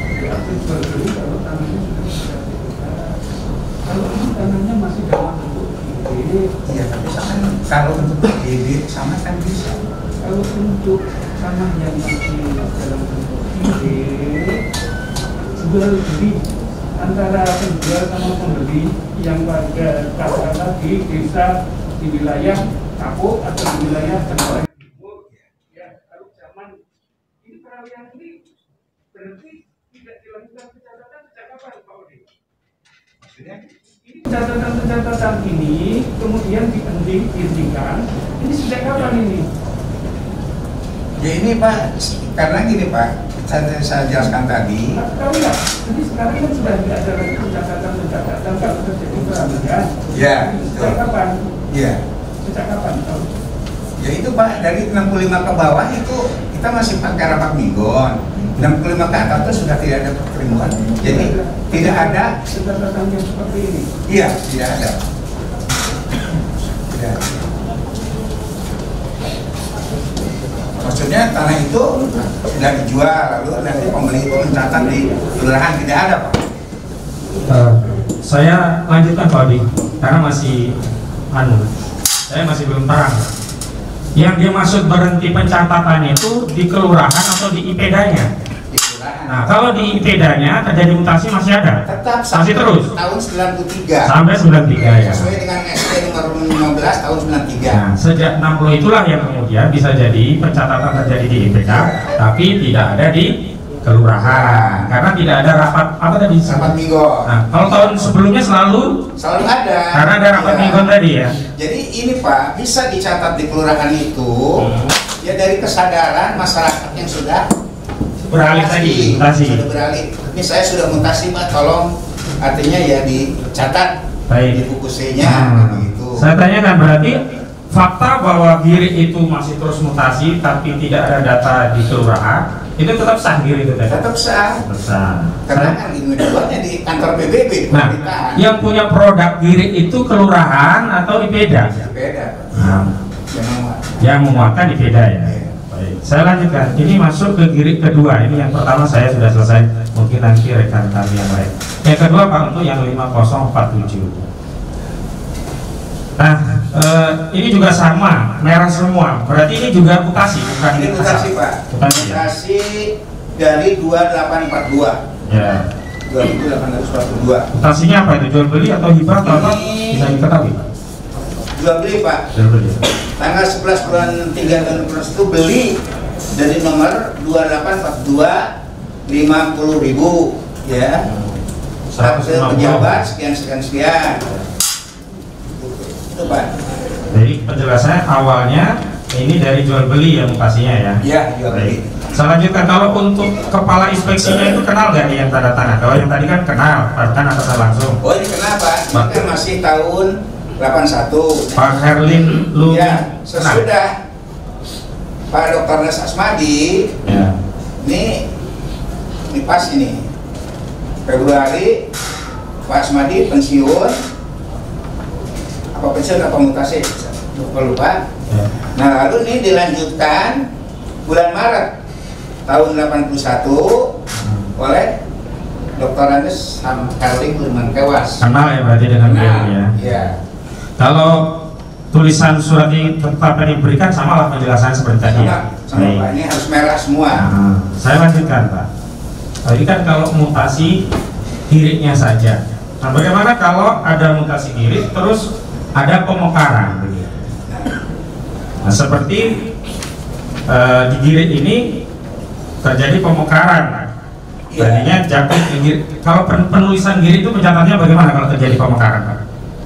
Kalau ini tanahnya masih dalam bentuk ide,
Iya, tapi sama kalau untuk ide sama kan bisa.
kalau untuk tanah yang masih dalam bentuk ide, jual beli antara penjual sama pembeli yang pada katakanlah di desa di wilayah Kapuk atau di wilayah Cengkareng Timur, ya kalau zaman ini peralihan ini berarti tidak dilakukan pencatatan sejak kapan Pak Odi?
Maksudnya?
Ini catatan ini kemudian dihentikan. Ini sejak kapan ini?
Ya ini Pak, karena gini Pak, saya jelaskan tadi.
Tahu nggak? Jadi sekarang kan sudah tidak ada lagi pencatatan kalau terjadi peralihan.
Ya,
Sejak kapan?
Ya.
Sejak kapan? Tahu?
Ya itu Pak, dari 65 ke bawah itu kita masih pakai rapat minggon. 65 ke atas itu sudah tidak ada pertemuan. Jadi tidak ada
catatan yang seperti ini.
Iya, tidak ada. Tidak. Maksudnya tanah itu sudah dijual, lalu nanti pembeli itu mencatat di kelurahan, tidak ada Pak.
Saya lanjutkan Pak Odi, karena masih saya masih belum terang. Yang dia maksud berhenti pencatatan itu di kelurahan atau di IPEDA-nya?
Di kelurahan.
Nah, kalau di IPEDA-nya terjadi mutasi masih ada?
Tetap
Masih terus?
tahun 93.
Sampai 93 ya?
Sesuai dengan ST nomor 15 tahun 93.
Nah, sejak 60 itulah yang kemudian bisa jadi pencatatan terjadi di IPK, tapi tidak ada di kelurahan karena tidak ada rapat apa tadi?
Rapat minggon.
Nah, kalau tahun sebelumnya selalu
ada.
Karena ada rapat minggon tadi ya.
Jadi ini Pak bisa dicatat di kelurahan itu ya dari kesadaran masyarakat yang sudah
beralih tadi, mutasi.
Sudah beralih. Ini saya sudah mutasi Pak, tolong artinya ya dicatat.
Baik.
Di buku C-nya gitu.
Saya tanyakan berarti fakta bahwa Giri itu masih terus mutasi tapi tidak ada data di kelurahan itu tetap sah Giri itu tadi?
Tetap sah.
Tetap sah.
Karena kan ini dibuatnya di kantor PBB.
Nah, yang punya produk Giri itu kelurahan atau IPEDA?
Beda.
Nah, yang memuatkan IPEDA ya. Baik. Saya lanjutkan. Ini masuk ke Giri kedua. Ini yang pertama saya sudah selesai. Mungkin nanti rekan kami yang lain. Yang kedua Pak untuk yang 5047. Nah, ini juga sama, merah semua. Berarti ini juga mutasi, bukan
ini mutasi Pak. Mutasi dari 2842.
Ya.
2842.
Mutasinya apa itu? Jual beli atau hibah atau apa? Bisa diketahui?
Jual beli Pak.
Jual beli.
Tanggal 11 bulan 3 tahun itu beli dari nomor 2842 50.000 ya. Akte pejabat sekian. Itu Pak.
Jadi penjelasannya awalnya ini dari jual beli ya mutasinya ya?
Iya, jual beli.
Saya lanjutkan, kalau untuk kepala inspeksinya itu kenal nggak nih yang tanda tangan? Kalau yang tadi kan kenal, kan atasan langsung.
Oh ini kenapa? Ini kan masih tahun 81.
Pak Herlin lu
ya, sesudah Pak Dr. Nes Asmadi
ya.
Ini pas ini Februari Pak Asmadi pensiun, apa pensiun apa mutasi lupa.
Ya.
Nah lalu ini dilanjutkan bulan Maret tahun 81 oleh Dr. Anes Herling Limankewas.
Kenal ya berarti dengan beliau ya?
Iya.
Kalau tulisan surat tetap yang diberikan samalah penjelasannya seperti tadi ya?
Sama Pak, ini harus merah semua.
Nah, saya lanjutkan Pak. Tadi kan kalau mutasi giritnya saja. Nah bagaimana kalau ada mutasi girit terus ada pemokaran? Nah seperti di girit ini terjadi pemokaran. Tadinya jatuh girit. Kalau penulisan girit itu pencatatnya bagaimana kalau terjadi pemekaran Pak?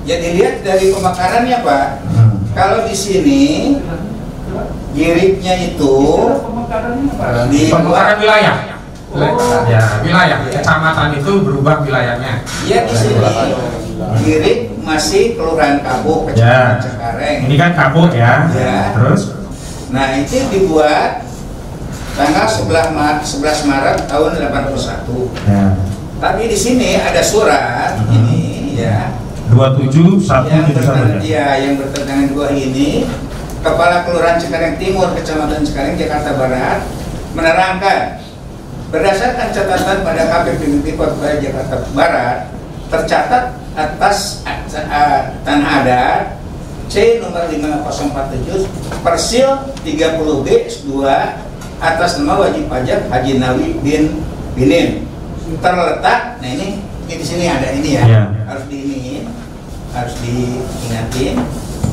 Ya dilihat dari pemekarannya Pak. Kalau di sini giritnya itu di
pemekaran wilayah. Ya, wilayah kecamatan itu berubah wilayahnya.
Iya di sini girit masih kelurahan Kapuk, kecamatan Cengkareng.
Ini kan Kapuk ya.
Ya.
Terus?
Nah itu dibuat tanggal 11 Maret tahun 81.
Ya.
Tapi di sini ada surat ini ya.
27.171
ya. Yang bertentangan dua ini Kepala Kelurahan Cengkareng Timur, Kecamatan Cengkareng, Jakarta Barat, menerangkan berdasarkan catatan pada KPPBB Kota Jakarta Barat tercatat atas tanah adat C nomor 5047 Persil 30B S2 atas nama wajib pajak Haji Nawi bin Binin terletak, nah ini di sini ada ini ya, harus diingatin,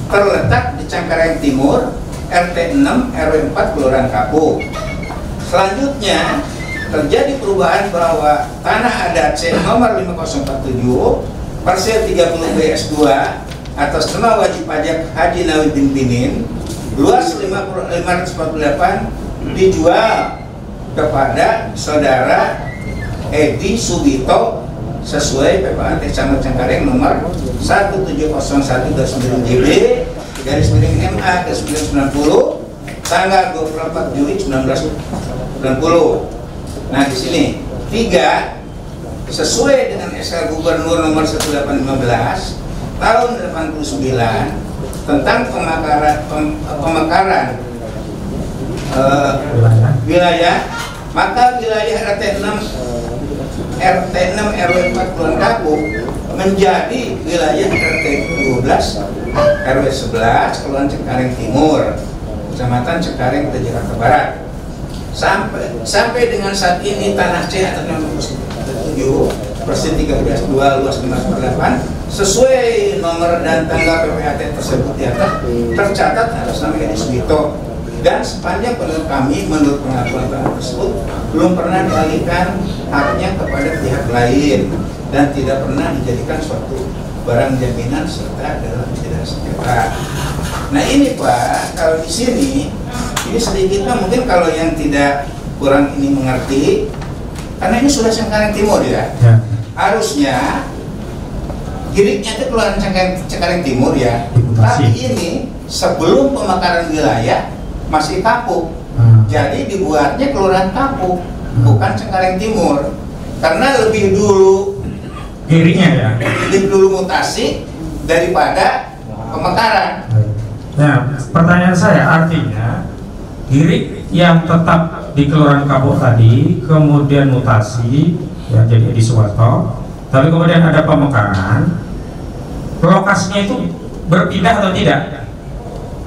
terletak di Cengkareng Timur, RT 6 RW 4 Kelurahan Kapuk. Selanjutnya terjadi perubahan bahwa tanah adat C nomor 5047 Persil 30B S2 atas nama wajib pajak Haji Nawi bin Binin luas 548 dijual kepada saudara Edi Subito sesuai PPAT Camat Cengkareng nomor 1701/9 JB /MA ke 990 tanggal 24 Juli 1990. Nah di sini 3 sesuai dengan SK Gubernur nomor 1815 tahun 89 tentang pemekaran wilayah, maka wilayah RT 6 RW 4 Kelurahan Kapuk menjadi wilayah RT 12 RW 11 Kelurahan Cengkareng Timur, Kecamatan Cengkareng, Jakarta Barat. Sampai dengan saat ini tanah C atas nama Persil 13 2 luas 5/8 sesuai nomor dan tanggal PPAT tersebut di atas tercatat atas nama Edi Subito, dan sepanjang menurut kami, menurut pengakuan tersebut belum pernah dialihkan haknya kepada pihak lain dan tidak pernah dijadikan suatu barang jaminan serta dalam tidak sengketa. Nah ini Pak, kalau di sini ini sedikit mungkin kalau yang tidak kurang ini mengerti, karena ini sudah Cengkareng Timur ya. Harusnya giriknya itu Kelurahan Cengkareng Timur ya. Tapi ini sebelum pemekaran wilayah masih Kapuk. Jadi dibuatnya Kelurahan Kapuk, bukan Cengkareng Timur. Karena lebih dulu
giriknya ya.
Lebih dulu mutasi daripada pemekaran.
Nah, pertanyaan saya artinya girik yang tetap di Kelurahan Kapuk tadi kemudian mutasi ya jadi di Suwarto, tapi kemudian ada pemekaran, lokasinya itu berpindah atau tidak?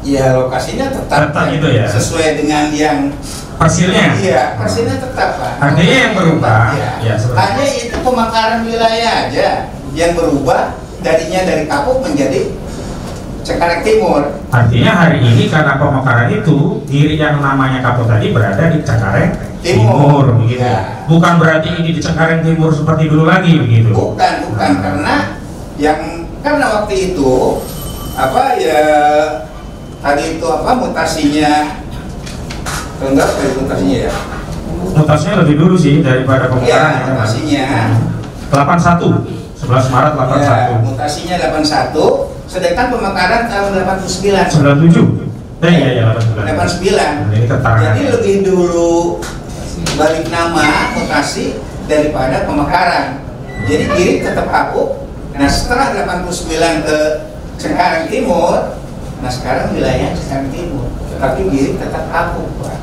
Ya lokasinya tetap
gitu ya,
sesuai dengan yang
hasilnya.
Iya, hasilnya tetap Pak.
Artinya yang berubah
ya, hanya itu pemekaran wilayah aja yang berubah, darinya dari Kapuk menjadi Cengkareng Timur. Artinya hari ini karena pemekaran itu diri yang namanya Kapuk tadi berada di Cengkareng Timur begitu. Ya. Bukan berarti ini di Cengkareng Timur seperti dulu lagi begitu. Bukan karena waktu itu apa ya tadi itu apa mutasinya enggak mutasinya ya. Mutasinya lebih dulu sih daripada pemekaran ya, mutasinya 81 11 Maret 81. Ya, mutasinya 81. Sedangkan pemekaran tahun 89. 97. Iya 89. Jadi lebih dulu balik nama mutasi daripada pemekaran. Jadi girik tetap Kapuk. Nah setelah 89 ke Cengkareng Timur, nah sekarang wilayah Cengkareng Timur, tapi girik tetap Kapuk Pak.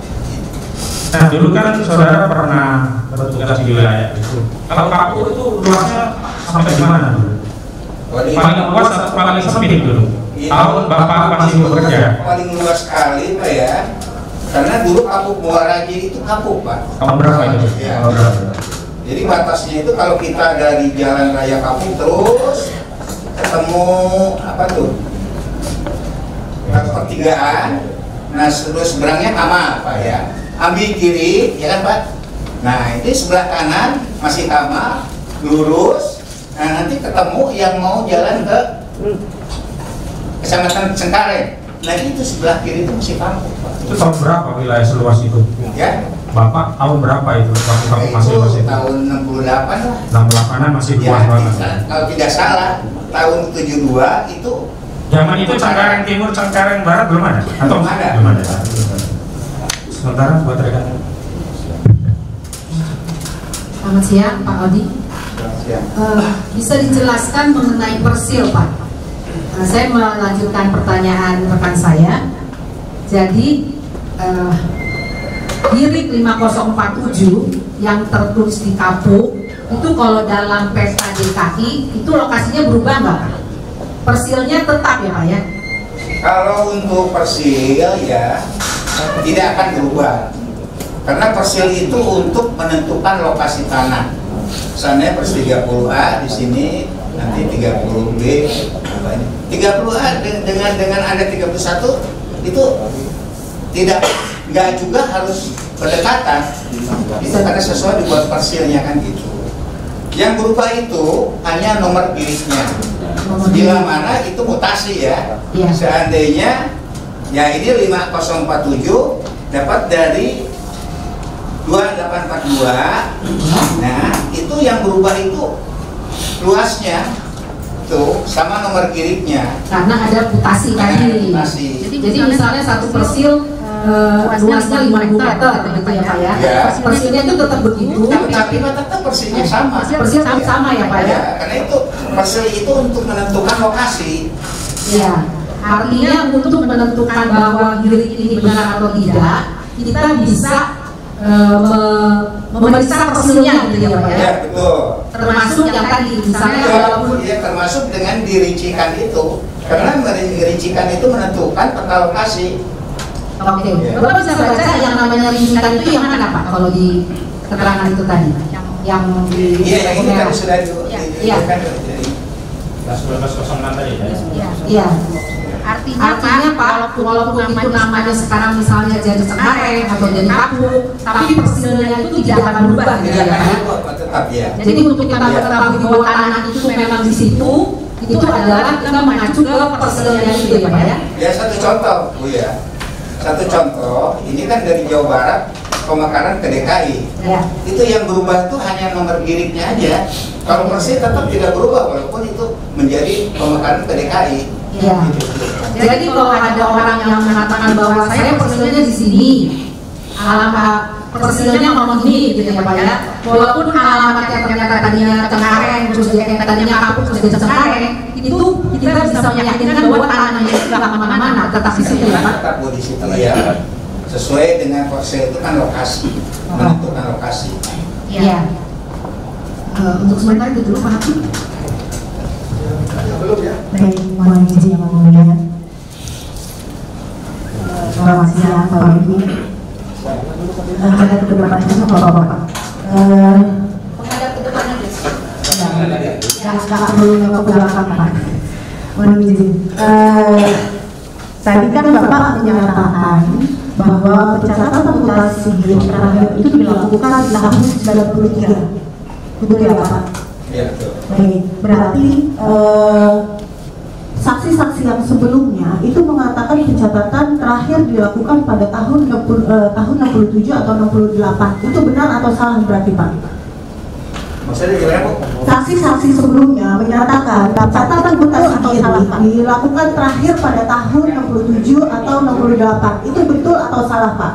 Nah dulu kan saudara pernah bertugas di wilayah itu. Kalau Kapuk itu luasnya sampai di mana dulu? Paling luas atau paling sempit dulu? Tahun Bapak masih bekerja? Paling luas sekali Pak ya, karena dulu Kapuk Muaraji itu Kapuk Pak. Tahun berapa itu? Ya. Jadi batasnya itu kalau kita dari Jalan Raya Kapuk terus ketemu apa tuh? Pertigaan. Nah terus seberangnya Kama Pak ya. Ambil kiri ya kan Pak. Nah ini sebelah kanan masih Kama, lurus. Nah nanti ketemu yang mau jalan ke Kecamatan Cengkareng. Nah itu sebelah kiri itu masih Kapuk Pak. Itu tahun berapa wilayah seluas itu? Ya. Bapak tahun berapa itu? Waktu kamu masih luas itu? Tahun 68 lah. 68an masih luas banget. Kalau tidak salah tahun 72 itu. Zaman itu Cengkareng Timur, Cengkareng Barat belum ada? Atau belum ada? Belum ada. Sementara buat rekan.
Selamat siang Pak Odi. Bisa dijelaskan mengenai Persil Pak? Saya melanjutkan pertanyaan rekan saya. Jadi Girik 5047 yang tertulis di Kapuk itu kalau dalam peta DKI itu lokasinya berubah nggak? Persilnya tetap ya Pak ya?
Kalau untuk persil ya tidak akan berubah, karena persil itu untuk menentukan lokasi tanah. Misalnya persil 30A di sini, nanti 30B, 30A dengan ada 31 itu nggak juga harus berdekatan. Itu karena sesuai dibuat persilnya kan gitu. Yang berubah itu hanya nomor giriknya. Bila mana itu mutasi ya. Seandainya ya ini 5047 dapat dari 2842. Nah, itu yang berubah itu luasnya tuh sama nomor giriknya.
Karena ada mutasi tadi. Jadi misalnya satu persil luasnya 5 meter gitu ya Pak ya. Persilnya itu tetap begitu,
tapi tetap persilnya sama.
Persil sama ya Pak ya.
Karena itu persil itu untuk menentukan lokasi.
Ya, artinya untuk menentukan bahwa girik ini benar atau tidak, kita bisa memeriksa persilnya gitu ya Pak ya.
Ya betul.
Termasuk yang tadi misalnya
walaupun ya termasuk dengan dirincikan itu, karena merincikan itu menentukan peta lokasi.
Oke, Bapak bisa baca yang namanya rincikan itu yang mana Pak kalau di keterangan itu tadi? Yang di
yang ini kan sudah
Iya.
1906 tadi ya?
Iya. Artinya Pak, walaupun itu namanya sekarang misalnya jadi Cengkareng atau jadi Kapuk, tapi persilnya itu tidak akan berubah gitu ya Pak?
Tetap ya.
Jadi untuk kita mengetahui bahwa tanah itu memang di situ, itu adalah kita mengacu ke persilnya itu ya Pak ya?
Ya satu contoh Bu ya. Satu contoh, ini kan dari Jawa Barat pemekaran ke DKI.
Ya.
Itu yang berubah itu hanya nomor giriknya aja. Kalau persil tetap tidak berubah walaupun itu menjadi pemekaran ke DKI.
Ya. Jadi kalau ada orang yang mengatakan bahwa saya persilnya di sini, alamat persilnya ngomong gini gitu ya Pak ya. Walaupun alamatnya ternyata tadinya Cengkareng, terus dia tadinya Kapuk, terus dia Cengkareng, itu kita bisa meyakinkan bahwa tanahnya itu nggak kemana-mana, tetap di situ ya Pak.
Tetap di situ ya. Sesuai dengan persil itu kan lokasi, menentukan lokasi.
Iya. Untuk sementara itu dulu Pak Hakim.
Baik, mohon izin yang mulia. Selamat siang Bapak Ibu. Menghadap ke depan itu Bapak-bapak.
Menghadap ke depan aja.
Yang sekarang belum ke belakang Pak. Mohon izin. Tadi kan Bapak menyatakan bahwa pencatatan mutasi yang terakhir itu dilakukan di tahun 93. Betul ya Pak?
Ya betul.
Baik, berarti saksi-saksi yang sebelumnya itu mengatakan pencatatan terakhir dilakukan pada tahun 67 atau 68. Itu benar atau salah berarti Pak?
Maksudnya gimana Bu?
Saksi-saksi sebelumnya menyatakan pencatatan mutasi dilakukan terakhir pada tahun 67 atau 68. Itu betul atau salah Pak?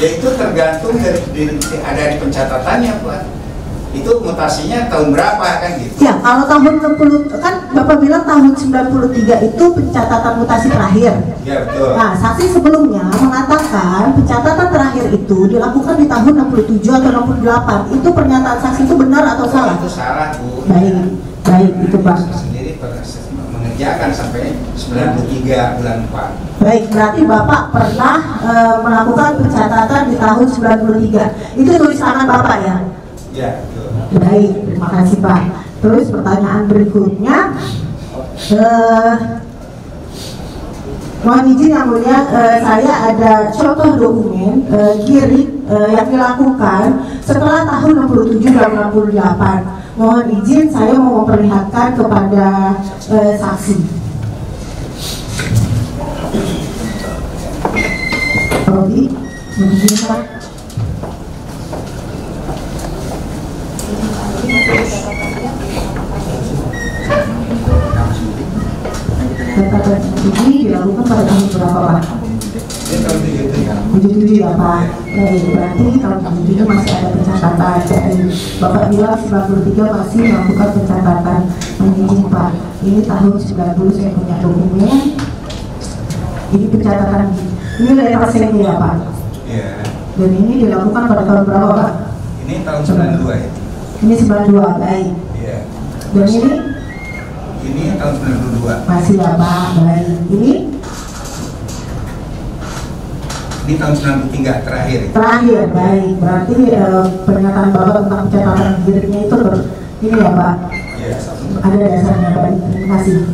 Ya itu tergantung dari ada di pencatatannya Pak. Itu mutasinya tahun berapa kan gitu?
Ya, kalau tahun 60 kan Bapak bilang tahun 93 itu pencatatan mutasi terakhir.
Ya betul.
Nah, saksi sebelumnya mengatakan pencatatan terakhir itu dilakukan di tahun 67 atau 68. Itu pernyataan saksi itu benar atau salah?
Itu salah Bu.
Baik itu Pak.
Sendiri mengerjakan sampai 93 bulan 4.
Baik, berarti Bapak pernah melakukan pencatatan di tahun 93. Itu tulis tangan Bapak ya?
Ya betul.
Baik, terima kasih Pak. Terus pertanyaan berikutnya, mohon izin yang mulia, saya ada contoh dokumen girik yang dilakukan setelah tahun 67 dan 68. Mohon izin saya mau memperlihatkan kepada saksi. Robi, mohon izin Pak. Data ini dilakukan pada tahun berapa Pak? 77 ya Pak. Berarti tahun 77 masih ada pencatatan. Dari Bapak bilang 93 masih melakukan pencatatan. Izin Pak, ini tahun 90 saya punya dokumen. Ini pencatatan ini letter C ya Pak.
Iya.
Dan ini dilakukan pada tahun berapa Pak?
Ini tahun 92 ya.
Ini 92, baik.
Iya.
Dan
ini tahun 92.
masih ya Pak, baik.
Ini tahun 93 terakhir.
Terakhir, baik. Berarti pernyataan Bapak tentang pencatatan dirinya itu ini ya Pak.
Iya.
Ada dasarnya Pak. Terima kasih.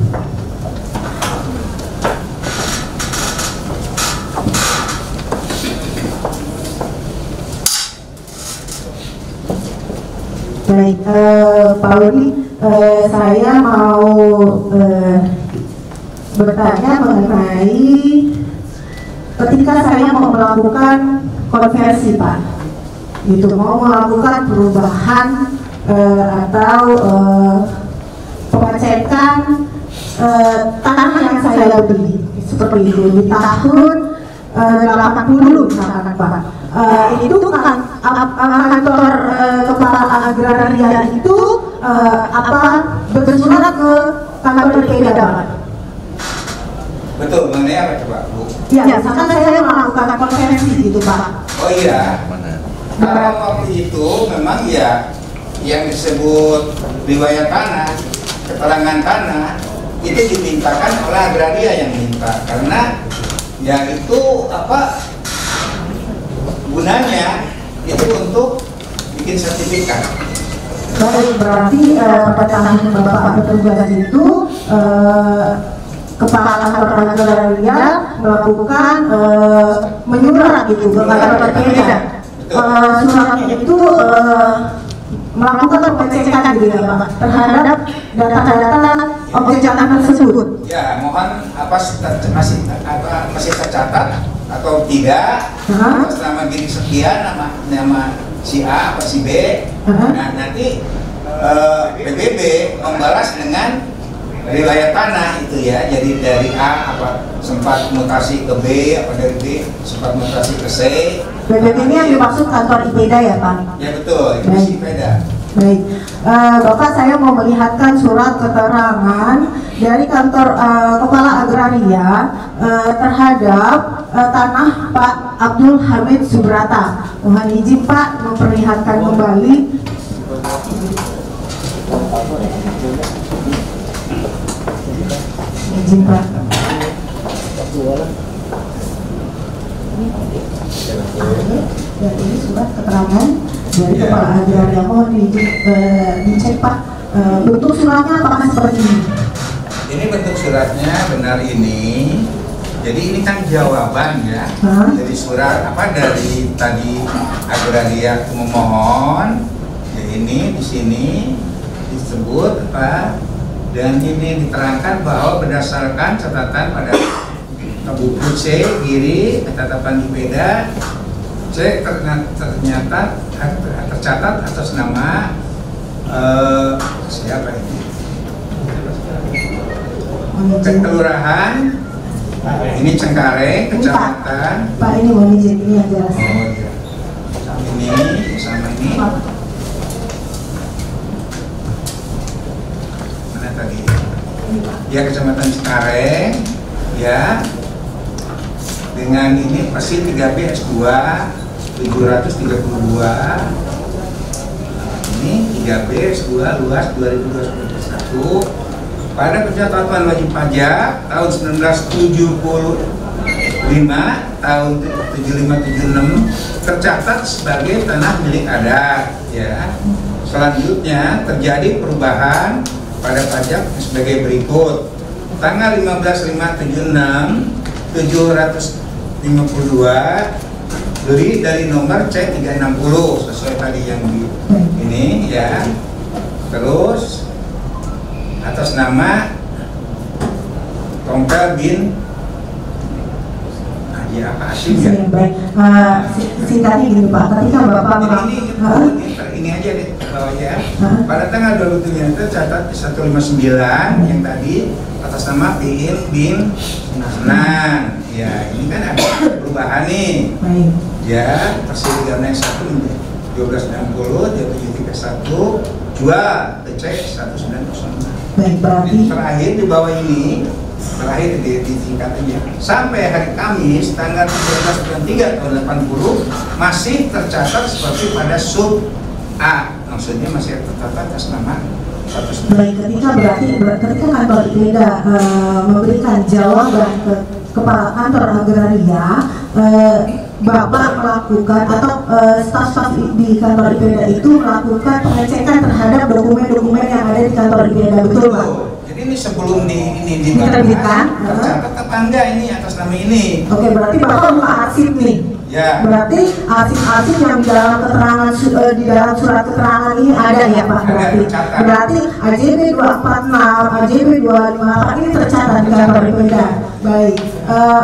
Baik, Pak Udi, saya mau bertanya mengenai ketika saya mau melakukan konversi Pak, itu mau melakukan perubahan atau pengecekan tanah yang saya beli seperti itu di tahun 80 misalkan Pak. Itu kantor kepala agraria itu bersurat ke kantor BPD Pak.
Betul, mengenai apa coba Bu?
Ya, misalkan saya melakukan konversi gitu Pak.
Oh iya. Karena waktu itu memang ya yang disebut riwayat tanah, keterangan tanah itu dimintakan oleh agraria yang minta, karena ya itu gunanya itu untuk bikin sertifikat.
Baik, berarti pada tahun Bapak bertugas itu kepala kantor agraria melakukan menyurat gitu ke kantor BPD. Suratnya itu melakukan pengecekan gitu ya Pak terhadap data-data objek tanah tersebut.
Ya, mohon masih tercatat atau tidak, atas nama diri sekian, nama si A apa si B. Nah, nanti PBB membalas dengan riwayat tanah itu ya, jadi dari A sempat mutasi ke B, dari B sempat mutasi ke C.
PBB ini yang dimaksud kantor IPEDA ya Pak?
Ya betul, itu IPEDA.
Baik, Bapak saya mau melihatkan surat keterangan dari kantor kepala agraria terhadap tanah Pak Abdul Hamid Subrata. Mohon izin Pak memperlihatkan kembali. Izin Pak. Dan ini surat keterangan dari kepala agraria. Mohon dicek Pak, bentuk suratnya apakah seperti ini?
Ini bentuk suratnya benar ini. Jadi ini kan jawaban ya. Jadi surat dari tadi agraria memohon. Ya ini di sini disebut dan ini diterangkan bahwa berdasarkan catatan pada buku C kiri ketetapan IPEDA, C ternyata tercatat atas nama siapa ini? Kelurahan ini Cengkareng, kecamatan.
Pak ini mohon izin ini yang jelas.
Ini sama ini. Mana tadi? Ya kecamatan Cengkareng, ya. Dengan ini pasti 3B S2 732. Ini 3B S2 luas 2021. Pada pencatatan wajib pajak tahun 1975 tahun 7576 tercatat sebagai tanah milik adat ya. Selanjutnya terjadi perubahan pada pajak sebagai berikut. Tanggal 15/5/76 752 beli dari nomor C360 sesuai tadi yang di ini ya. Terus atas nama Tongkal bin Haji apa Asyik ya?
Baik, singkatnya gini Pak, ketika Bapak
ini aja deh bawahnya. Pada tanggal 27 tercatat 159 yang tadi atas nama bin Senan. Ya, ini kan ada perubahan nih.
Baik.
Ya, persidangan 1 1260 jatuh 71 jual cek 1906.
Baik, berarti
terakhir di bawah ini terakhir di tingkat ini sampai hari Kamis tanggal 13 bulan 3 tahun 80 masih tercatat seperti pada sub A, maksudnya masih tercatat atas nama status.
Baik, ketika kantor IPEDA memberikan jawaban ke kepala kantor agraria, Bapak melakukan atau staf-staf di kantor IPEDA itu melakukan pengecekan terhadap dokumen-dokumen yang ada di kantor IPEDA, betul Pak?
Jadi ini sebelum diterbitkan tercatat apa enggak ini atas nama ini?
Oke, berarti Bapak buka arsip nih.
Ya.
Berarti arsip-arsip yang di dalam keterangan di dalam surat keterangan ini ada ya Pak? Berarti AJB 246, AJB 258 ini tercatat di kantor IPEDA. Baik.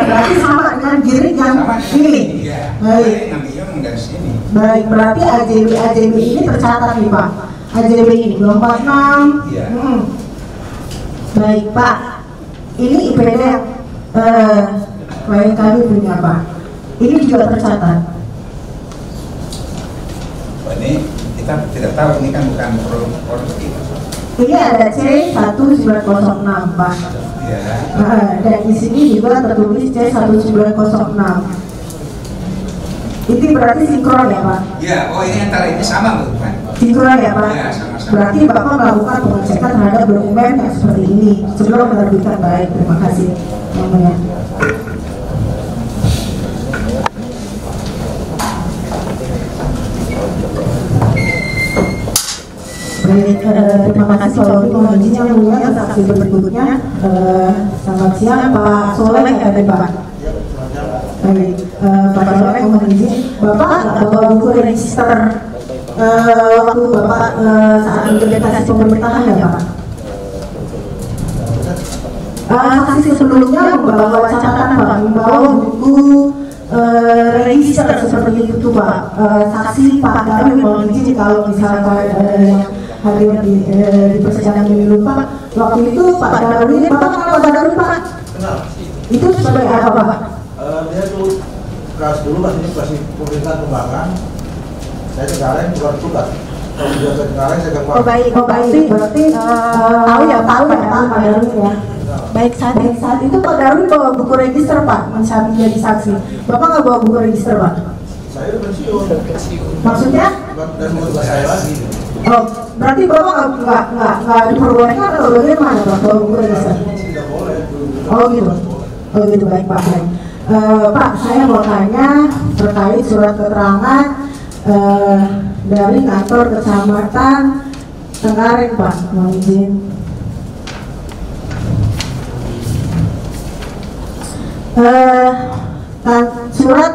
Berarti sama dengan giring yang ini.
Ya.
Baik. Baik, berarti AJB ini tercatat nih Pak. AJB ini 246.
Iya.
Baik Pak. Ini IPEDA klien kami punya Pak. Ini juga tercatat.
Ini kita tidak tahu, ini kan bukan produk kita.
Ini ada C1906 Pak.
Ya.
Dan di sini juga tertulis C1906. Itu berarti sinkron ya Pak?
Ya, oh ini antara ini sama bukan?
Sinkron ya Pak?
Ya, sama-sama.
Berarti Bapak melakukan pengecekan terhadap dokumen yang seperti ini sebelum menerbitkan. Baik, terima kasih. Namanya. Baik, terima kasih Pak Lodi. Mohon izin yang mulia saksi berikutnya. Selamat siang Pak Soleh, ada Pak. Baik, Pak Soleh, mohon izin. Bapak bawa buku register waktu Bapak saat implementasi pemerintahan ya Pak? Saksi sebelumnya membawa catatan Pak, membawa buku register seperti itu Pak. Saksi Pak Darwin mohon izin kalau misalkan yang hadir di persidangan pemilu Pak, waktu itu Pak Darwin, Bapak kenal Pak Darwin Pak?
Kenal.
Itu sebagai apa Pak?
Dia tuh kelas dulu pas ini kasih pemerintahan kembangan, saya Cengkareng bukan tugas. Kalau sudah saya Cengkareng saya
Oh baik, berarti tahu ya Pak Darwin ya. Baik saat itu Pak Darwin bawa buku register Pak, mencapai jadi saksi. Bapak nggak bawa buku register Pak?
Saya udah pensiun.
Maksudnya?
Dan bukan tugas saya lagi.
Oh, berarti Bapak nggak diperbolehkan atau bagaimana Pak bawa buku register?
Tidak boleh.
Oh gitu, baik Pak. Baik. Pak, saya mau tanya terkait surat keterangan dari kantor kecamatan Cengkareng Pak, mohon izin. Surat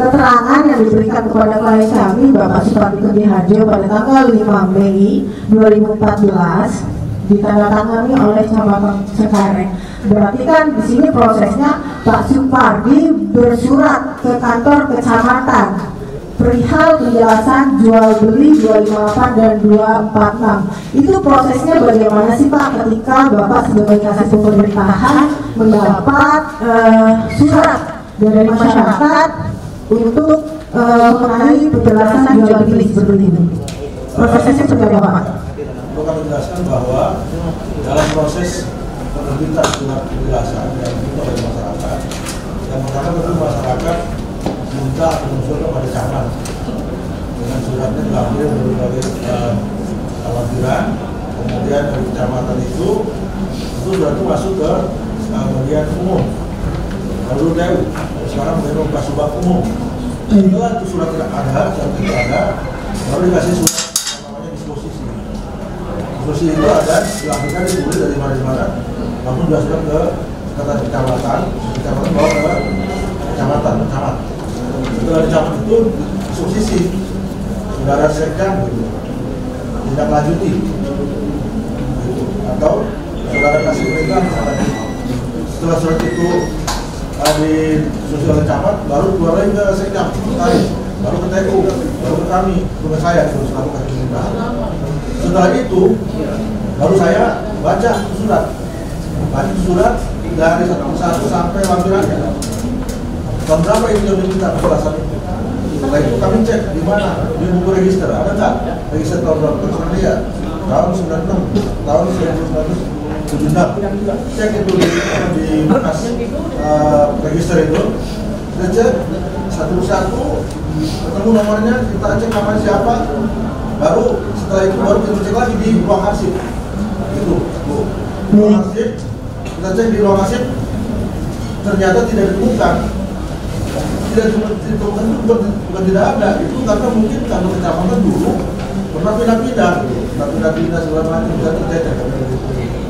keterangan yang diberikan kepada klien kami Bapak Supandi Kediharjo pada tanggal 5 Mei 2014 ditandatangani oleh Camat Cengkareng. Berarti kan di sini prosesnya Pak Supardi bersurat ke kantor kecamatan perihal penjelasan jual beli 258 dan 246. Itu prosesnya bagaimana sih Pak ketika Bapak sebagai kasih pemerintahan mendapat surat dari masyarakat untuk mengenai penjelasan jual beli seperti itu? Prosesnya seperti apa Pak?
Perlu kami jelaskan bahwa dalam proses penerbitan surat penjelasan yang diminta oleh masyarakat, yang pertama tentu masyarakat minta atau mengusulkan pada camat dengan suratnya diambil dari berbagai kekhawatiran, kemudian dari kecamatan itu surat itu masuk ke bagian umum, lalu DU, sekarang bagian kasubag umum. Setelah itu surat tidak ada, baru dikasih surat namanya disposisi. Disposisi itu ada dilakukan ditulis dari mana-mana, langsung dilakukan ke sekretaris kecamatan bawa ke kecamatan, camat. Setelah camat itu disposisi, saudara sekda tidak lanjuti, atau saudara kasih perintah. Setelah surat itu di sosial camat, baru keluar lagi ke sekda, baru ke TU, baru ke kami, ke saya terus lalu kasih perintah. Setelah itu baru saya baca surat dari satu sampai lampirannya. Tahun berapa itu yang diminta penjelasan itu? Setelah itu kami cek di mana di buku register ada nggak register tahun berapa? Terus dia tahun 96, tahun 1999, sebentar cek itu di bekas register itu, kita cek satu-satu, ketemu nomornya, kita cek nama siapa, baru setelah itu baru kita cek lagi di ruang arsip. Itu, Bu. Ruang arsip, kita cek di ruang arsip, ternyata tidak ditemukan. Tidak ditemukan itu bukan tidak ada, itu karena mungkin kantor kecamatan dulu pernah pindah-pindah, segala macam bisa terjadi.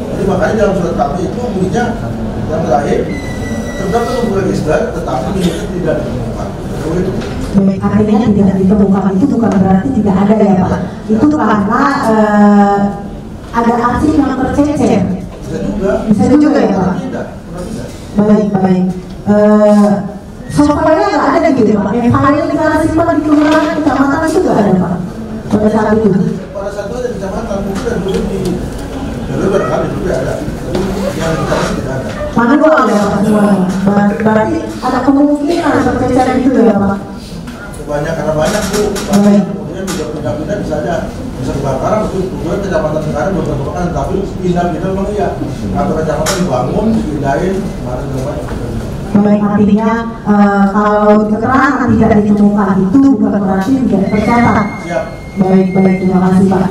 Jadi makanya dalam surat kami itu bunyinya yang terakhir terdapat nomor register tetapi miliknya tidak ditemukan.
Baik, artinya tidak ditemukan itu bukan berarti tidak ada ya Pak. Itu karena ada arsip yang tercecer. Bisa juga ya Pak. Baik. Software nggak ada gitu Pak. File deklarasi Pak di kelurahan kecamatan itu nggak ada Pak. Pada saat itu.
Pada saat itu ada kecamatan mungkin dulu di barangkali juga ada. Yang deklarasi tidak ada.
Manual ya Pak semuanya. Berarti ada kemungkinan tercecer itu ya Pak.
Karena banyak Bu. Kemudian juga pindah-pindah bisa aja. Bisa kebakaran itu kemudian kecamatan sekarang beberapa kali tapi pindah-pindah memang iya. Atau kecamatan dibangun, dipindahin, kemarin banyak.
Baik, artinya kalau keterangan tidak ditemukan itu bukan berarti tidak tercatat. Baik, terima kasih Pak.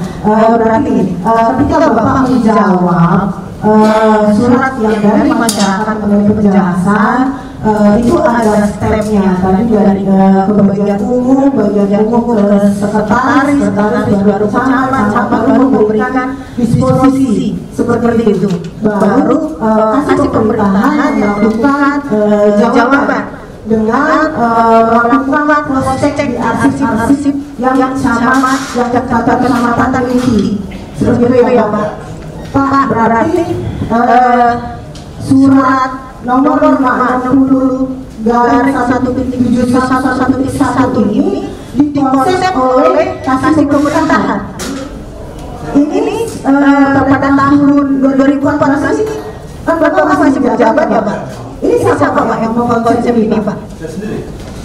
Berarti ketika Bapak menjawab surat yang dari masyarakat menuntut penjelasan itu ada stepnya tadi dari ke bagian umum ke sekretaris baru camat baru memberikan disposisi seperti itu baru kasih pemerintahan melakukan jawaban dengan melakukan cross check di arsip-arsip yang camat yang tercatat kecamatan ini seperti itu ya Pak. Berarti surat nomor 560/1.711.1 ini dikonsep oleh kasih pemerintahan. Ini pada tahun 2014 ini kan Bapak masih menjabat ya Pak. Ini siapa Pak yang mau konsep ini Pak?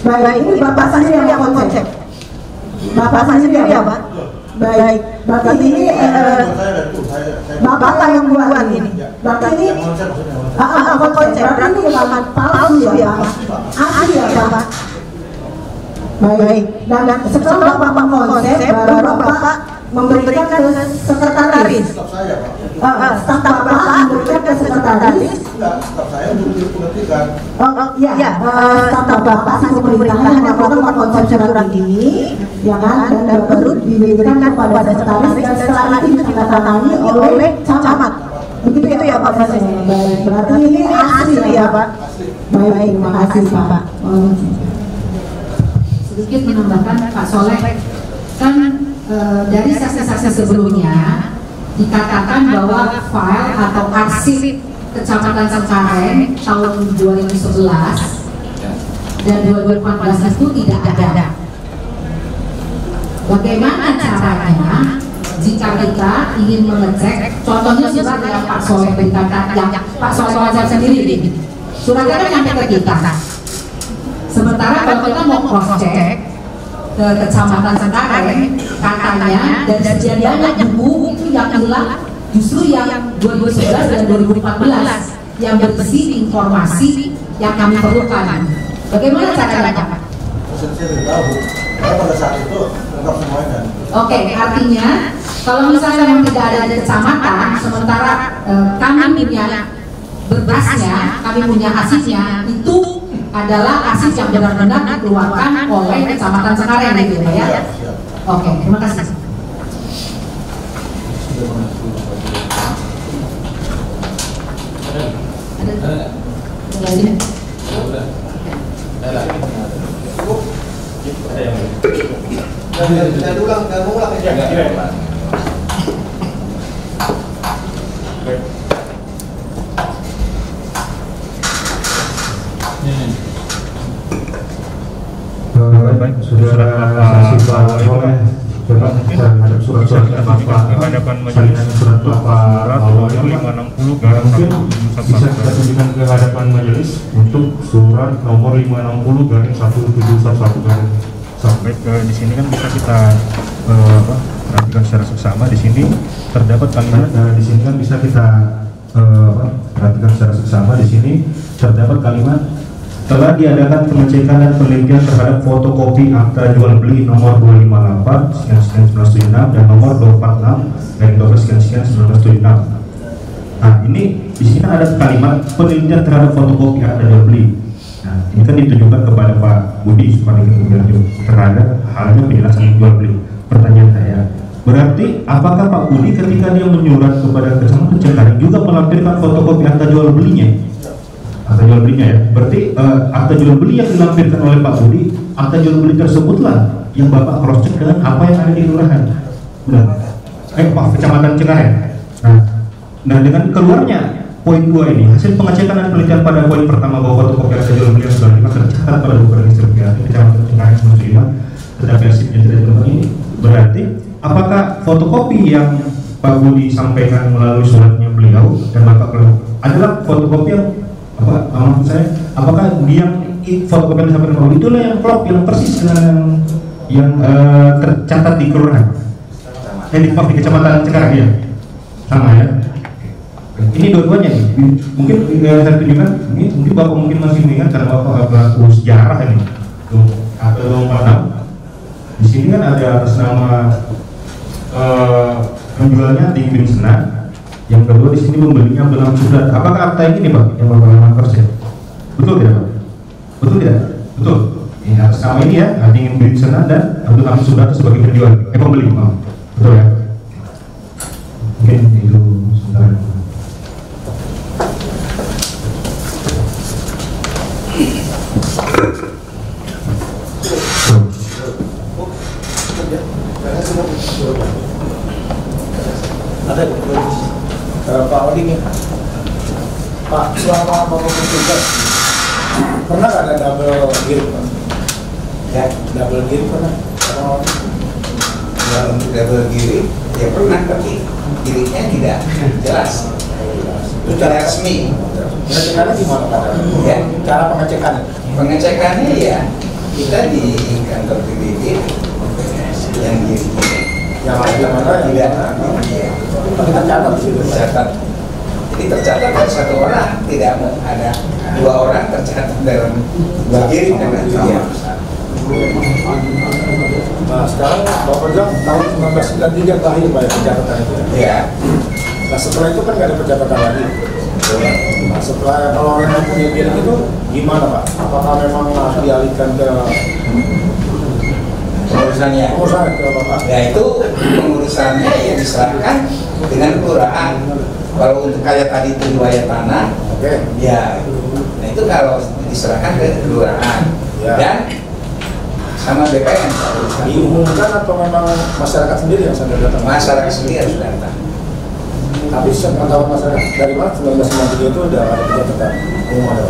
Baik, ini Bapak sendiri yang mau konsep. Bapak sendiri ya Pak? Baik, berarti ini Bapak yang buat ini. Berarti ini konsep, berarti ini bukan palsu ya Pak? Asli ya Pak? Baik, dan setelah Bapak konsep, baru Bapak memberikan ke sekretaris. Staf Bapak memberikan ke sekretaris.
Staf saya untuk diperhatikan.
Ya, staf Bapak sang pemerintahan yang melakukan konsep surat ini, ya kan, dan baru diberikan kepada sekretaris dan setelah itu ditandatangani oleh camat. Begitu itu ya Pak Presiden. Baik, berarti ini asli ya Pak. Baik, terima kasih Pak.
Sedikit menambahkan Pak Soleh, kan dari saksi-saksi sebelumnya dikatakan bahwa file atau arsip Kecamatan Cengkareng tahun 2011 dan 2014 itu tidak ada. Bagaimana caranya jika kita ingin mengecek, contohnya surat yang Pak Soleh berkata, yang Pak Soleh wajar sendiri, suratnya kan sampai ke kita. Sementara kalau kita mau cross check ke Kecamatan Cengkareng, katanya dari sekian banyak buku itu yang hilang justru yang 2011 dan 2014 yang berisi informasi yang kami perlukan. Bagaimana caranya Pak?
Saya tidak tahu, karena pada saat itu lengkap semuanya.
Oke, artinya kalau misalnya yang tidak ada di kecamatan, sementara kami punya berkasnya, kami punya arsipnya, itu adalah arsip yang benar-benar dikeluarkan oleh Kecamatan Cengkareng gitu ya. Oke, terima kasih.
Baik, saudara saksi Pak Soleh, terhadap surat-surat Bapak salinan surat Bapak mungkin bisa kita tunjukkan ke hadapan majelis untuk surat nomor 560/1711.
Sampai ke di sini kan bisa kita perhatikan secara seksama. Di sini terdapat kalimat
di sini kan bisa kita
perhatikan secara seksama. Di sini terdapat kalimat telah diadakan pengecekan dan penelitian terhadap fotokopi akta jual beli nomor 258 sekian 1976 dan nomor 246 dan 12 sekian 1976. Nah, ini di sini ada kalimat penelitian terhadap fotokopi akta jual beli. Nah, ini kan ditujukan kepada Pak Budi sebagai terhadap halnya penjelasan jual beli. Pertanyaan saya, berarti apakah Pak Budi ketika dia menyurat kepada Kecamatan Cengkareng juga melampirkan fotokopi akta jual belinya? Akta jual belinya ya. Berarti akta jual beli yang dilampirkan oleh Pak Budi, akta jual beli tersebutlah yang Bapak cross check dengan apa yang ada di kelurahan. Benar. Pak Kecamatan Cengkareng. Nah, dengan keluarnya poin 2 ini, hasil pengecekan dan penelitian pada poin pertama bahwa fotokopi akta jual beli yang sudah tercatat pada buku register PAT Kecamatan Cengkareng 1975 tetapi arsipnya tidak ditemukan ini, berarti apakah fotokopi yang Pak Budi sampaikan melalui suratnya beliau dan Bapak adalah fotokopi yang maksud saya, apakah dia fotokopi yang disampaikan Pak Budi itulah yang klop, yang persis dengan yang tercatat di kelurahan? Di Kecamatan Cengkareng ya? Sama ya? Ini dua-duanya nih. Mungkin saya tunjukkan, ini mungkin Bapak mungkin masih mengingat karena Bapak pelaku sejarah ini. Akta 246. Di sini kan ada atas nama penjualnya di Bin Senat. Yang kedua di sini pembelinya dalam surat. Apakah akta ini nih Pak yang Bapak lakukan ya? Betul tidak Pak? Betul tidak? Betul. Ini atas nama ini ya, ingin Bin Senat dan Abdul Hamid Subrata sebagai penjual. Pembeli, Pak. Betul ya? Mungkin itu sebentar.
Ada Pak Odi nih, Pak, selama Bapak bertugas pernah nggak ada double gear?
Ya,
double gear pernah?
Ya, untuk double gear ya pernah, tapi gearnya tidak jelas. Itu tidak resmi.
Pengecekannya gimana Pak?
Ya,
cara pengecekannya?
Pengecekannya ya kita di kantor PBB yang gear
yang mana
tidak
tercatat di situ.
Tercatat. Jadi tercatat ada 1 orang, tidak ada 2 orang tercatat dalam gear karena itu ya.
Nah sekarang Bapak bilang tahun 1993 terakhir Pak pencatatan itu.
Ya.
Nah setelah itu kan nggak ada pencatatan lagi. Nah setelah kalau orang yang punya gear itu gimana Pak? Apakah memang harus dialihkan ke
pengurusannya?
Pengurusannya ke Bapak?
Ya itu pengurusannya ya diserahkan dengan kelurahan. Kalau untuk kayak tadi itu wilayah tanah, ya, nah itu kalau diserahkan ke kelurahan dan sama BPN.
Diumumkan atau memang masyarakat sendiri yang sadar datang?
Masyarakat sendiri harus datang.
Tapi sepengetahuan masyarakat dari mana 1993 itu udah ada pencatatan umum ada?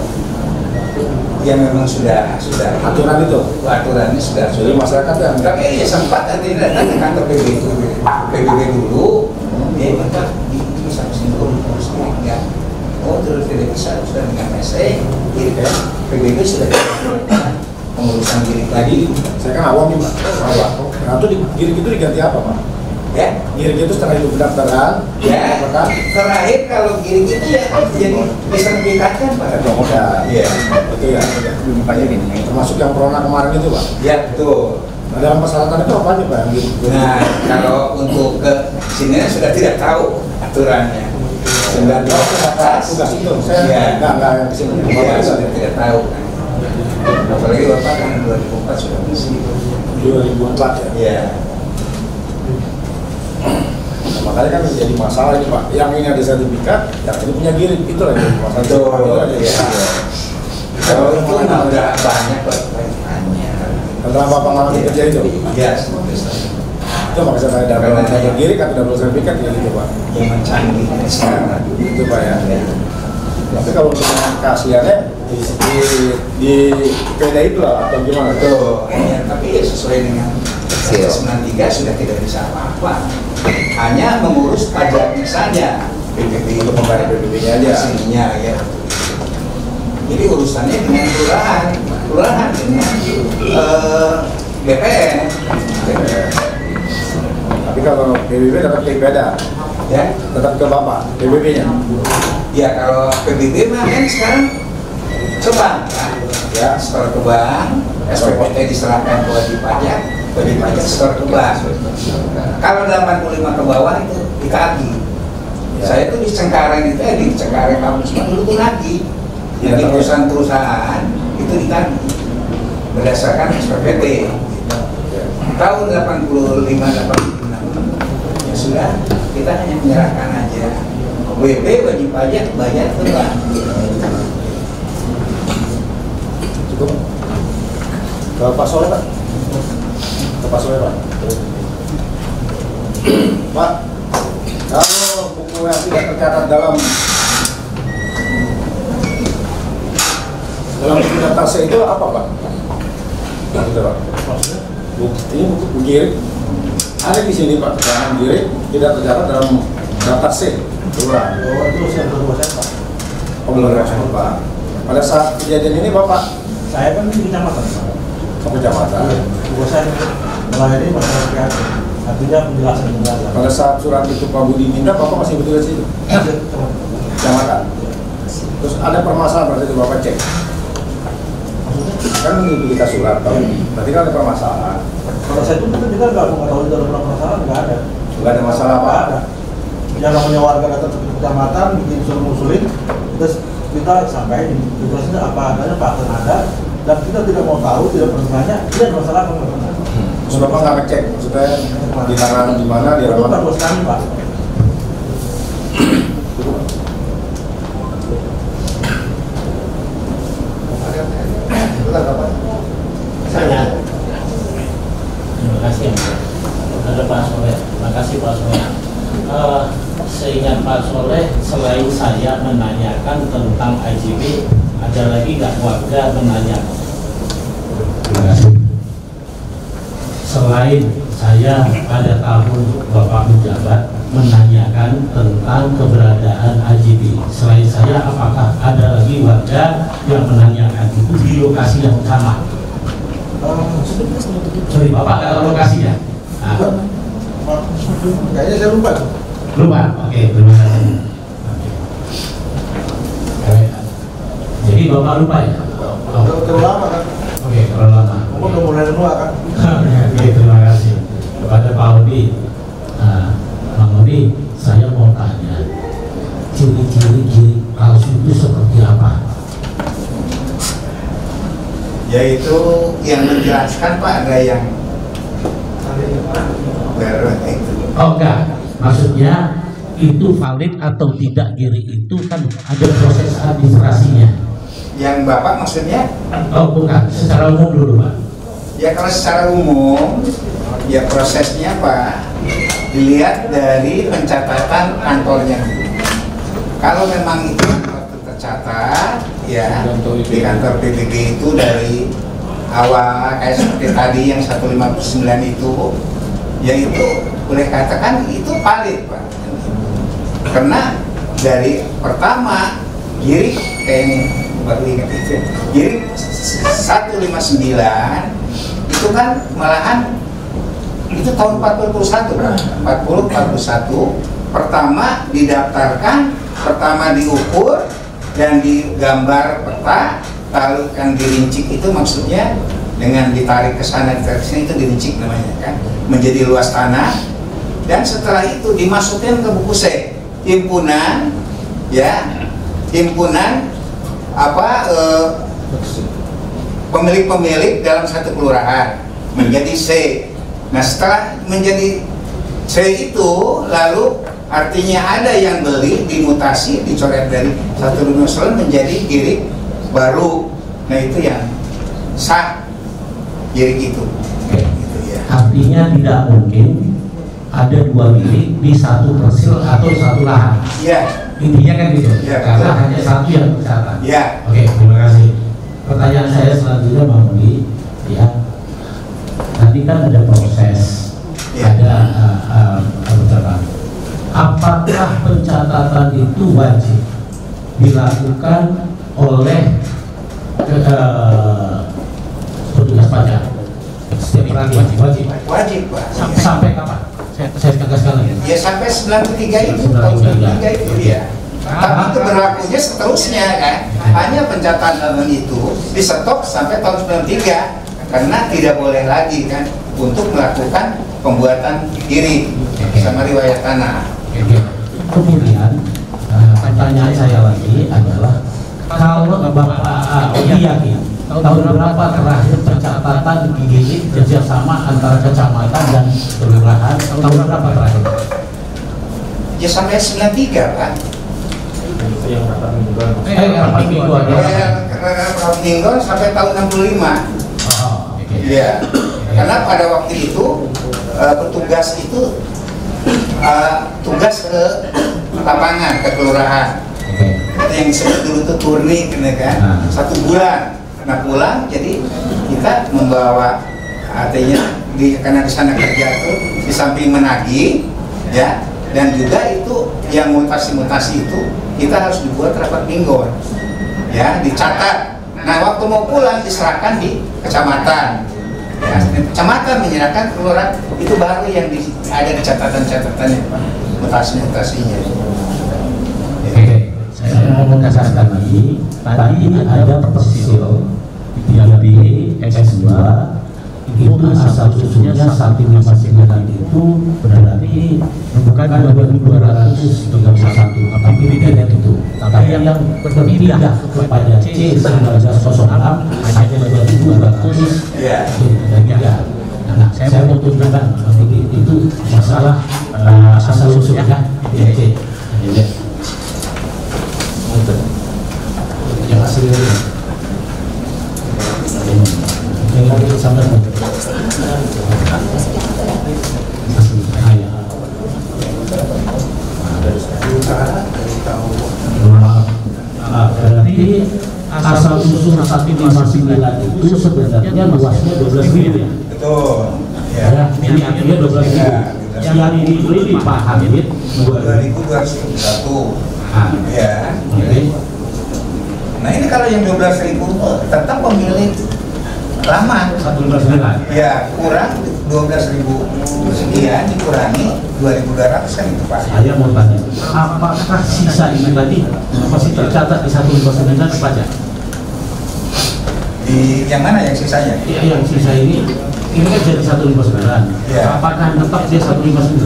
Ya memang sudah
aturan itu?
Aturannya sudah.
Jadi masyarakat yang
tapi ya sempat nanti datang ke kantor PBB dulu. Ya maka bisa singgung terus ya. Oh terus tidak bisa sudah dengan SE. Jadi kan PBB sudah pengurusan diri tadi.
Saya kan awam nih Pak. Awam. Nah itu diri itu diganti apa Pak?
Ya,
giring itu setelah itu pendaftaran.
Ya, terakhir kalau giring itu ya jadi disertifikatkan Pak.
Iya, itu ya. Termasuk yang corona kemarin itu Pak.
Ya betul.
Nah, dalam persyaratan itu apa aja Pak yang gitu?
Nah, kalau untuk ke sini sudah tidak tahu aturannya. Sudah di atas.
Tugas itu saya nggak yang kesini.
Iya, sudah tidak tahu. Apalagi Bapak kan 2004 sudah misi.
2004 ya.
Iya.
Nah, makanya kan menjadi masalah ini Pak. Yang ini ada sertifikat, yang ini punya giring, itu lagi masalah.
Iya. Kalau itu udah banyak Pak.
Setelah Bapak ngalami kerja itu?
Iya.
Itu makanya saya double giring atau double sertifikat ya gitu Pak.
Yang canggih sekarang.
Itu Pak ya. Tapi kalau untuk keasliannya di PDA itu lah atau gimana?
Tuh, ya, tapi ya sesuai dengan 93 sudah tidak bisa apa-apa. Hanya mengurus pajaknya saja. PBB
untuk membayar PBB-nya aja.
Sininya ya. Jadi urusannya dengan kelurahan dengan BPN.
Tapi kalau PBB dapat beda.
Ya,
tetap ke Bapak, PBB-nya.
ya kalau PBB mah kan sekarang ke bank kan? Ya, setor ke bank, SPPT diserahkan ke wajib pajak setor ke bank. Kalau 85 ke bawah itu dikagi. Saya tuh di Cengkareng itu, di Cengkareng kampus dulu tuh lagi. Jadi perusahaan-perusahaan itu dikagi berdasarkan SPPT. Tahun 85-86 ya sudah, kita hanya menyerahkan aja. WP wajib pajak bayar ke bank.
Cukup. Ke Pak Soleh, Pak. Ke Pak Soleh, Pak. Pak, kalau buku yang tidak tercatat dalam buku daftar C itu apa, Pak? Gitu, Pak. Ini buku girik ada di sini, Pak. Keterangan girik tidak tercatat dalam daftar C. Kelurahan. Oh, itu yang kedua saya, Pak. Oh, belum Pak. Pada saat kejadian ini, Bapak,
Saya kan di kecamatan, Pak.
Ke kecamatan.
Tugas saya melayani masyarakat. Artinya penjelasan.
Pada saat surat itu Pak Budi minta, Bapak masih bertugas di situ? Kecamatan. Terus ada permasalahan berarti itu Bapak cek. Kan kita surat, berarti kan ada permasalahan.
Kalau saya itu kita nggak tahu itu ada permasalahan, nggak ada.
Nggak ada masalah apa?
Nggak ada. Yang namanya warga datang ke kecamatan, bikin suruh ngusulin, terus kita sampaikan tugasnya apa adanya, Pak ada, dan kita tidak mau tahu, tidak pernah tanya, dia ada masalah apa nggak.
Terus Bapak nggak ngecek, maksudnya di tangan di mana, di
Itu
mana?
kan bos kami, Pak.
Saya.
Terima kasih, ada Pak Soleh. Terima kasih Pak Soleh. Seingat Pak Soleh, selain saya menanyakan tentang IJB, ada lagi nggak warga menanyakan?
Terima kasih. Selain saya pada tahun Bapak menjabat menanyakan tentang keberadaan IJB, selain saya apakah ada lagi warga yang menanyakan itu di lokasi yang sama? Sorry, Bapak nggak tahu lokasinya? Nah.
Kayaknya saya lupa.
Lupa? Oke, terima kasih. Oke. Jadi Bapak lupa ya?
Terlalu lama kan?
Oke, terlalu lama.
Bapak udah mulai tua kan?
Oke, terima kasih. Kepada Pak Odi, Bang Odi, saya mau tanya, ciri-ciri girik palsu itu seperti apa?
Yaitu yang menjelaskan Pak, ada yang
Oh enggak, maksudnya itu valid atau tidak girik itu kan ada proses administrasinya.
Yang Bapak maksudnya?
Oh bukan, secara umum dulu Pak.
Ya kalau secara umum, ya prosesnya Pak, dilihat dari pencatatan kantornya. Kalau memang itu tercatat, ya di kantor PBB itu dari awal kayak seperti tadi yang 159 itu, ya itu boleh katakan itu valid Pak. Karena dari pertama girik kayak ini baru ingat itu, girik 159 itu kan malahan itu tahun 41 pertama didaftarkan, pertama diukur dan digambar peta, lalu kan dirincik, itu maksudnya dengan ditarik ke sana ditarik ke sini, itu dirincik namanya kan, menjadi luas tanah, dan setelah itu dimasukkan ke buku C himpunan, ya himpunan pemilik-pemilik dalam satu kelurahan menjadi C. Nah setelah menjadi C itu lalu artinya ada yang beli, dimutasi, dicoret dari satu rumusel menjadi girik baru. Nah itu yang sah girik itu. Gitu ya.
Artinya tidak mungkin ada dua girik di satu persil atau satu lahan.
Iya.
Intinya kan gitu.
Ya,
karena
betul.
hanya satu yang tercatat.
Ya.
Oke, terima kasih. Pertanyaan saya selanjutnya Bang Budi, ya. Tadi kan ada proses, ada pencatatan. Apakah pencatatan itu wajib dilakukan oleh petugas pajak? Setiap bulan wajib.
Wajib Pak.
Sampai kapan? Saya
saya tegaskan lagi.
Ya sampai 93 itu, tahun 93 itu ya. Tapi itu berlakunya seterusnya kan. Hanya pencatatan itu di stop sampai tahun 93 karena tidak boleh lagi kan untuk melakukan pembuatan kiri sama riwayat tanah.
Kemudian pertanyaan saya lagi adalah kalau Bapak yakin tahun berapa terakhir pencatatan gigi kerjasama antara kecamatan dan kelurahan, tahun berapa terakhir?
Ya sampai 93 Pak.
Rapat
mingguan sampai tahun 65. Iya. Karena pada waktu itu petugas itu tugas ke lapangan, ke kelurahan. Yang disebut dulu itu turni kan, 1 bulan. Nah pulang, jadi kita membawa artinya karena di sana kerja itu di samping menagih, ya, dan juga itu yang mutasi-mutasi itu kita harus dibuat rapat mingguan, ya, dicatat. Nah waktu mau pulang diserahkan di kecamatan. Ya, kecamatan menyerahkan kelurahan, itu baru yang ada di catatan-catatannya, mutasi-mutasinya.
Saya mau menegaskan lagi, tadi ada persil di X2 itu asal usulnya 159 itu berarti bukan 2231, tapi tidak itu. Tapi yang berpindah kepada C1906 hanya 2200. Nah, saya mau tunjukkan itu masalah asal usulnya C. Yang hasilnya sampai berarti asal usul 159 itu sebenarnya luasnya 12.000 ya?
Betul.
Ya, ini artinya 12.000. Yang dibeli di Pak Hamid
2.201. Ya. Nah ini kalau yang 12.000 tetap pemilik lama.
12.000.
Ya kurang 12.000 sekian dikurangi 2.200 kan itu Pak.
Saya mau tanya, apakah sisa ini tadi masih tercatat di 159 pajak?
Di yang mana yang sisanya?
Iya, yang sisa ini kan jadi 159. Ya. Apakah tetap dia 159?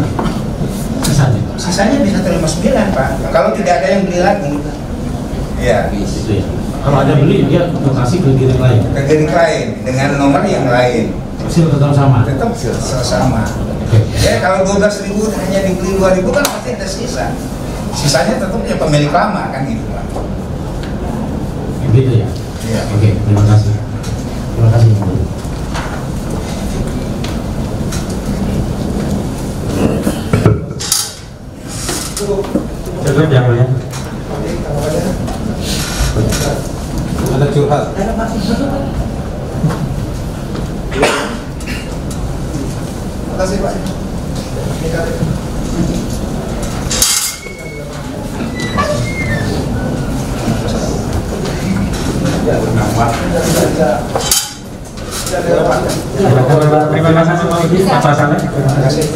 Sisanya?
Sisanya di 159 Pak. Kalau tidak ada yang beli lagi. Ya.
Itu ya. Kalau ada beli dia kasih ke giring lain.
Ke giring lain dengan nomor yang lain.
Hasil tetap sama.
Tetap sama. Ya kalau 12.000 hanya dibeli 2.000 kan pasti ada sisa. Sisanya tetap ya pemilik lama kan gitu Pak.
Gitu ya.
Iya.
Oke, terima kasih. Terima kasih.
Cukup ya Bu ya.
Ada curhat.
Terima kasih Pak.
Terima kasih Pak Udi atas sarannya. Terima kasih.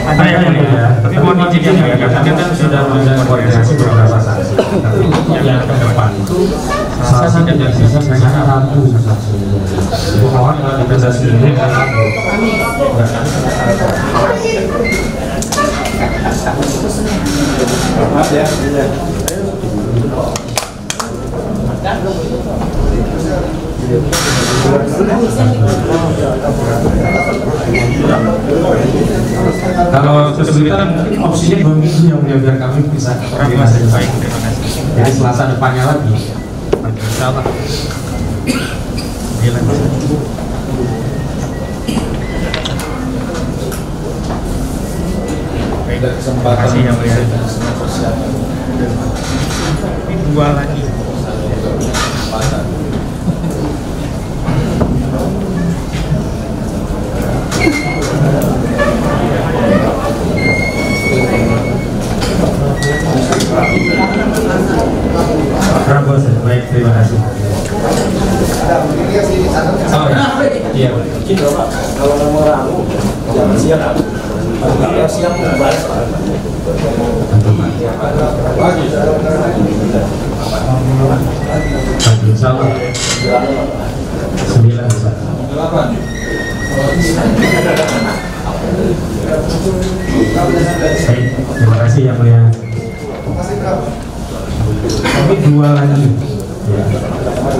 Ada yang mulia ya, tapi mohon izin yang mulia karena kita sudah melakukan koordinasi beberapa saksi. Tapi yang ke depan itu saksi dan yang sisa saya ragu. Mohon kalau dibatasi ini karena maaf ya. Kalau kesulitan mungkin opsinya 2 minggu yang mulia biar kami bisa koordinasi baik. Terima kasih. Jadi Selasa depannya lagi. Insya Allah.
Ada kesempatan
yang mulia. Dua lagi. Baik. Baik, terima kasih. Oh ya, iya.
Gitu Pak, kalau mau ramu, jangan siap. Kalau siap membahas Pak.
Insya Allah 9 bisa. Baik, terima kasih yang mulia. Tapi 2 lagi. Ya.
Terima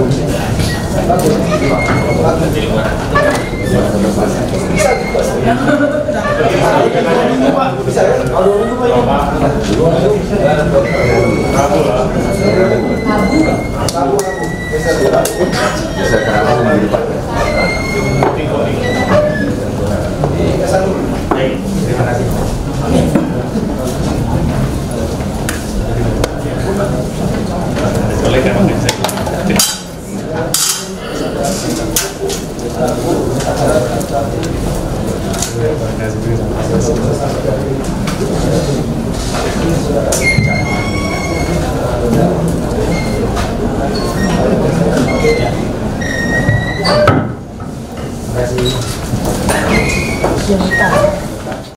kasih.